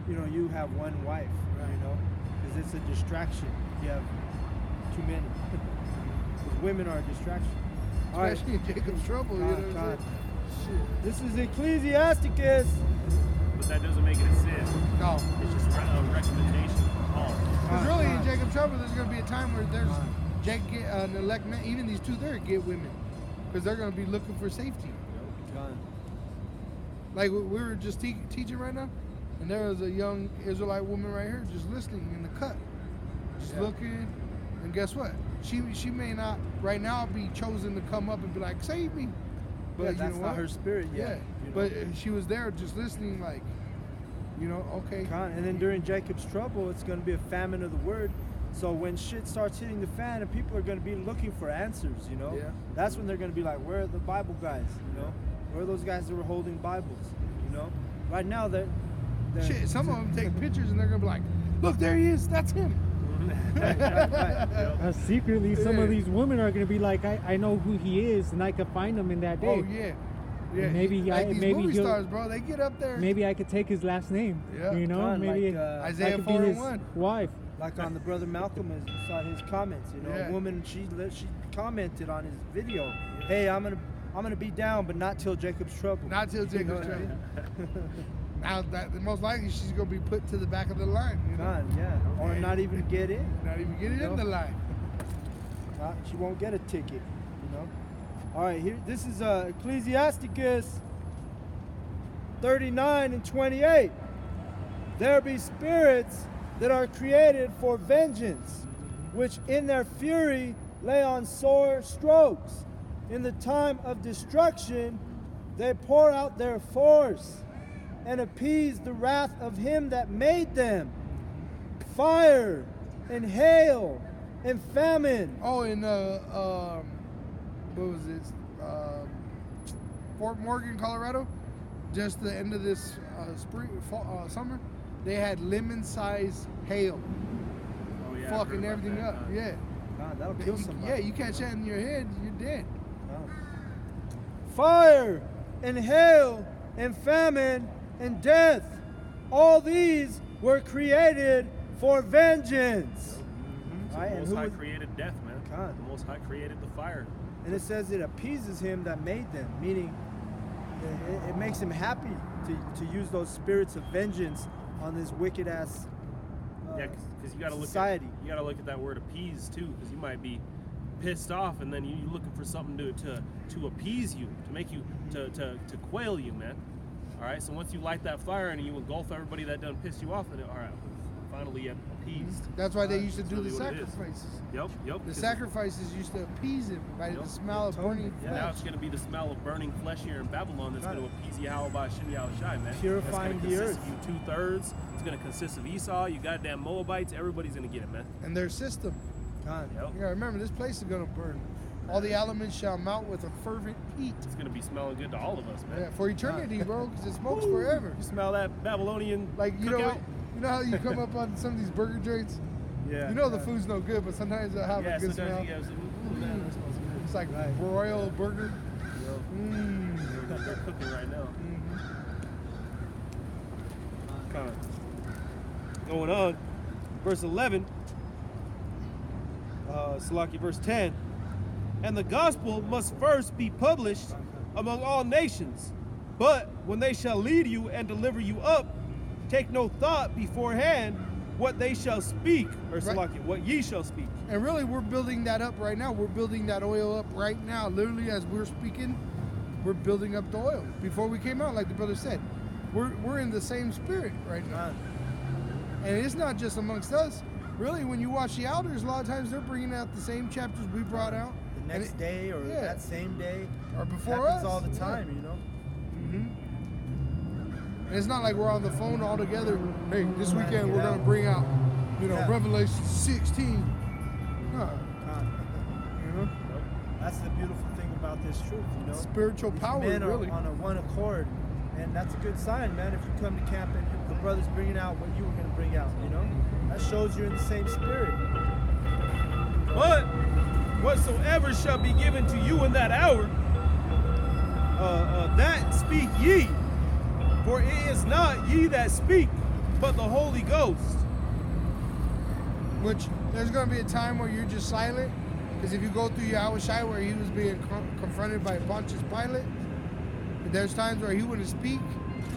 you know, you have one wife, you know, because it's a distraction. You have too many. Because women are a distraction. All right. Especially in Jacob's trouble. You know Khan, what Khan. I'm saying? This is Ecclesiasticus. But that doesn't make it a sin. No. It's just a recommendation. Oh, Because really, in Jacob's trouble, there's going to be a time where there's an elect man, even these two there get women. Because they're going to be looking for safety. Khan. Like we were just teaching right now, and there was a young Israelite woman right here just listening in the cut. just looking. And guess what? She may not right now be chosen to come up and be like, save me. But you that's know not what? her spirit yet. Yeah, you know? but she was there just listening, like, okay. And then during Jacob's trouble, it's going to be a famine of the word. So when shit starts hitting the fan and people are going to be looking for answers, Yeah. that's when they're going to be like, where are the Bible guys, Where are those guys that were holding Bibles, Right now, they're Shit, some of them take pictures and they're going to be like, look, there he is, that's him. right. Secretly, some Yeah. of these women are going to be like, I know who he is, and I can find him in that day. Oh, yeah. Yeah, Maybe like these maybe movie he'll- stars, bro, they get up there. Maybe I could take his last name. Yeah. Kind Maybe like, I Isaiah could be his 4:1. wife. Like on the Brother Malcolm, as you saw his comments. Yeah. A woman she commented on his video, "Hey, I'm gonna be down, but not till Jacob's trouble." Not till You know Jacob's what I mean? trouble. Now, most likely she's going to be put to the back of the line. Yeah, or not even get in. Not even get in the line. She won't get a ticket. All right, here. This is Ecclesiasticus 39:28. There be spirits that are created for vengeance, which in their fury lay on sore strokes. In the time of destruction, they pour out their force and appease the wrath of him that made them. Fire and hail and famine. Oh, and what was it? Fort Morgan, Colorado. Just the end of this summer, they had lemon-sized hail, Oh, yeah, I've heard fucking about everything that, up. huh? Yeah. God, that'll kill somebody. Yeah, you catch that in your head, you're dead. Fire and hail and famine and death. All these were created for vengeance. So Right, the and Most who High was- created death, man. God. The Most High created the fire. And it says it appeases him that made them, meaning it makes him happy to use those spirits of vengeance on this wicked ass Yeah, because you got to look society. at you got to look at that word appease too, because you might be pissed off, and then you're looking for something to appease you, to make you to quail you, man. All right, so once you light that fire and you engulf everybody that done piss you off, then all right, finally appeased. That's why they used to do really the what it is. sacrifices. Yep. The 'cause sacrifices used to appease him by Yep. the smell of burning Yeah. Now flesh. it's going to be the smell of burning flesh here in Babylon that's Right. going to appease Yahweh Shem Yahushai, man. Purifying that's the gonna consist earth. of you 2/3. It's going to consist of Esau, you goddamn Moabites. Everybody's going to get it, man. And their system. God. Yep. You gotta remember, this place is gonna burn. All the elements shall melt with a fervent heat. It's going to be smelling good to all of us, man. Yeah, for eternity, bro, because it smokes forever. You smell that Babylonian Like, you cookout? know how you come up on some of these burger joints? Yeah. You know the food's no good, but sometimes they'll have Yeah, a good sometimes smell. you guys, ooh, man, that smells good. It's like Right. broiled burger. They're cooking right now. Con. Going on, verse 11, Salaki, verse 10. And the gospel must first be published among all nations. But when they shall lead you and deliver you up, take no thought beforehand what they shall speak, or Right. Salaki, what ye shall speak. And really, we're building that up right now. We're building that oil up right now. Literally, as we're speaking, we're building up the oil. Before we came out, like the brother said, we're in the same spirit right now. God. And it's not just amongst us. Really, when you watch the elders, a lot of times they're bringing out the same chapters we brought out. The And next it- day or yeah. that same day. Or before happens us. all the Yeah. time, you know. And it's not like we're on the phone all together. Hey, this Trying to weekend get we're going out. to bring out, Yeah. Revelation 16. No. God. You know? That's the beautiful thing about this truth, you know. Spiritual These power, men are really. on a one accord, and that's a good sign, man. If you come to camp and the brothers bringing out what you were going to bring out, you know, that shows you're in the same spirit. But whatsoever shall be given to you in that hour, that speak ye. For it is not ye that speak, but the Holy Ghost. Which there's going to be a time where you're just silent. Because if you go through Yahushua where he was being confronted by Pontius Pilate, there's times where he wouldn't speak.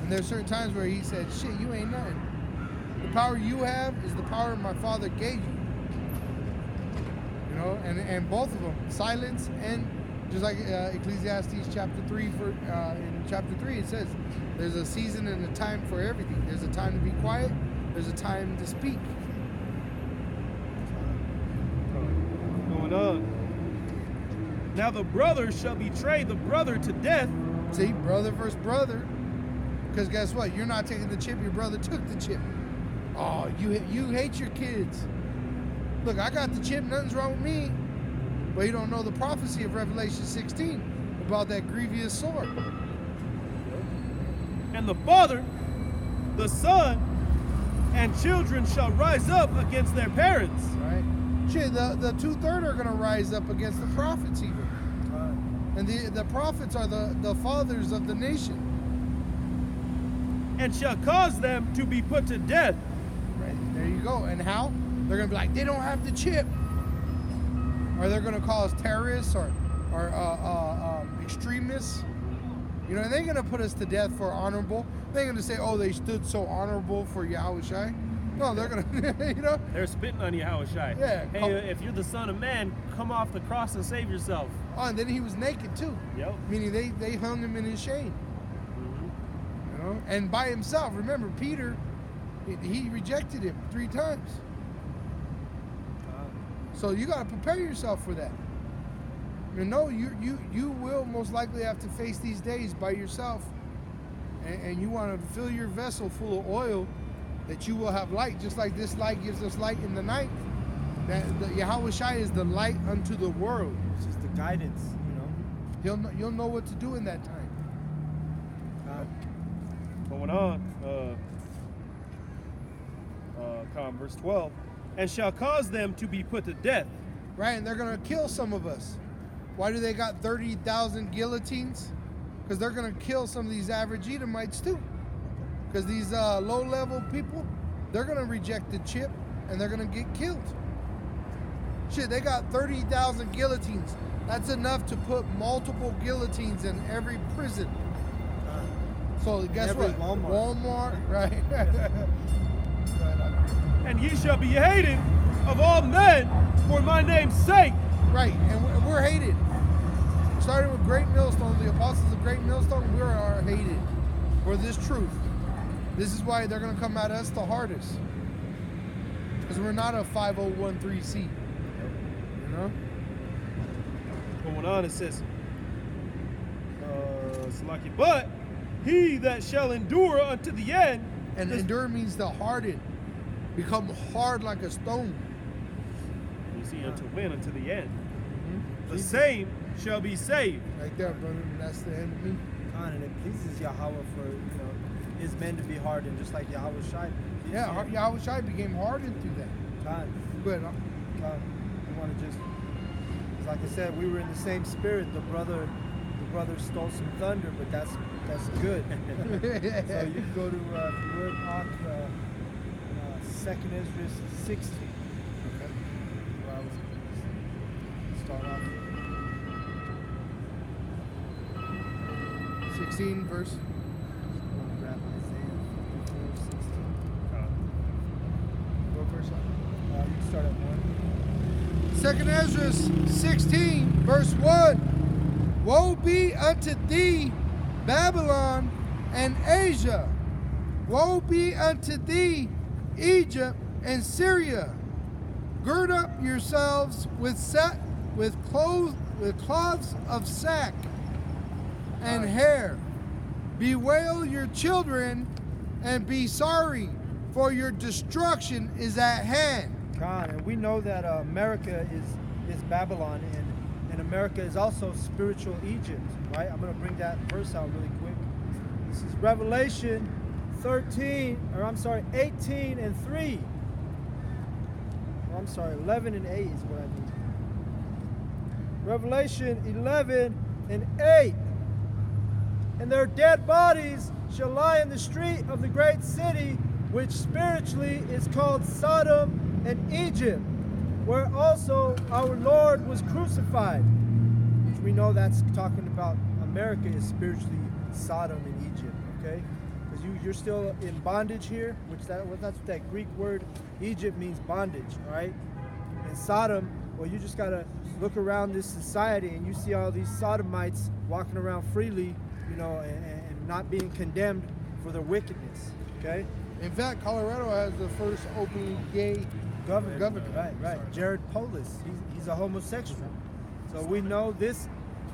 And there's certain times where he said, shit, you ain't nothing. The power you have is the power my Father gave you. You know, and both of them, silence and just like Ecclesiastes chapter 3, in chapter 3 it says, there's a season and a time for everything. There's a time to be quiet. There's a time to speak. Going on. Now the brother shall betray the brother to death. See, brother versus brother. Because guess what? You're not taking the chip. Your brother took the chip. Oh, you hate your kids. Look, I got the chip. Nothing's wrong with me. But you don't know the prophecy of Revelation 16 about that grievous sword. And the father, the son, and children shall rise up against their parents. Right? Shit, the 2/3 are going to rise up against the prophets even. And the prophets are the fathers of the nation. And shall cause them to be put to death. Right, there you go. And how? They're going to be like, they don't have the chip. Or they're going to cause terrorists or extremists. You know, and they're going to put us to death for honorable. They're going to say, oh, they stood so honorable for Yahushai. No, they're going to, you know. They're spitting on Yahushai. Yeah. Hey, if you're the son of man, come off the cross and save yourself. Oh, and then he was naked too. Yep. Meaning they hung him in his shame. You know, and by himself. Remember, Peter, he rejected him 3 times. So you got to prepare yourself for that. You know, you will most likely have to face these days by yourself, and you want to fill your vessel full of oil, that you will have light, just like this light gives us light in the night. That the Yahushai is the light unto the world. It's just the guidance, you know. You'll know what to do in that time. Going on, verse 12, and shall cause them to be put to death. Right, and they're gonna kill some of us. Why do they got 30,000 guillotines? Because they're gonna kill some of these average Edomites too. Because these low-level people, they're gonna reject the chip and they're gonna get killed. Shit, they got 30,000 guillotines. That's enough to put multiple guillotines in every prison. So guess Every what? Walmart. Right? And ye shall be hated of all men for my name's sake. Right, and we're hated. Starting with Great Millstone, the apostles of Great Millstone, we are hated for this truth. This is why they're going to come at us the hardest. Because we're not a 5013C. You know? Going on, it says, but he that shall endure unto the end. And endure means to harden. Become hard like a stone. You see, unto when? Unto the end. The same shall be saved. Right there, brother. That's the enemy. And it pleases Yahweh for, you know, his men to be hardened, just like Yahweh Shai. Yeah, Yahushai became hardened through that. God, Good. God, I want to just, like I said, we were in the same spirit. The brother stole some thunder, but that's good. So you can go to if you would, 2nd Ezra 16. Okay. Where I was start off. 16 verse. I'm gonna grab Isaiah 54, 16. Go first. You can start at 1. 2nd Ezra 16, verse 1. Woe be unto thee, Babylon and Asia. Woe be unto thee, Egypt and Syria. Gird up yourselves with cloths of sack and hair. Bewail your children and be sorry, for your destruction is at hand. God, and we know that America is Babylon, and America is also spiritual Egypt, right? I'm going to bring that verse out really quick. This is Revelation 18 and 3. I'm sorry, 11 and 8 is what I mean. Revelation 11 and 8. And their dead bodies shall lie in the street of the great city, which spiritually is called Sodom and Egypt, where also our Lord was crucified. Which we know that's talking about America is spiritually Sodom and Egypt, okay? Because you're still in bondage here, that's what that Greek word Egypt means, bondage, right? And Sodom, well, you just gotta look around this society and you see all these Sodomites walking around freely, you know, and not being condemned for their wickedness, okay? In fact, Colorado has the first openly gay Governor. Right. Jared Polis. He's a homosexual. So we know this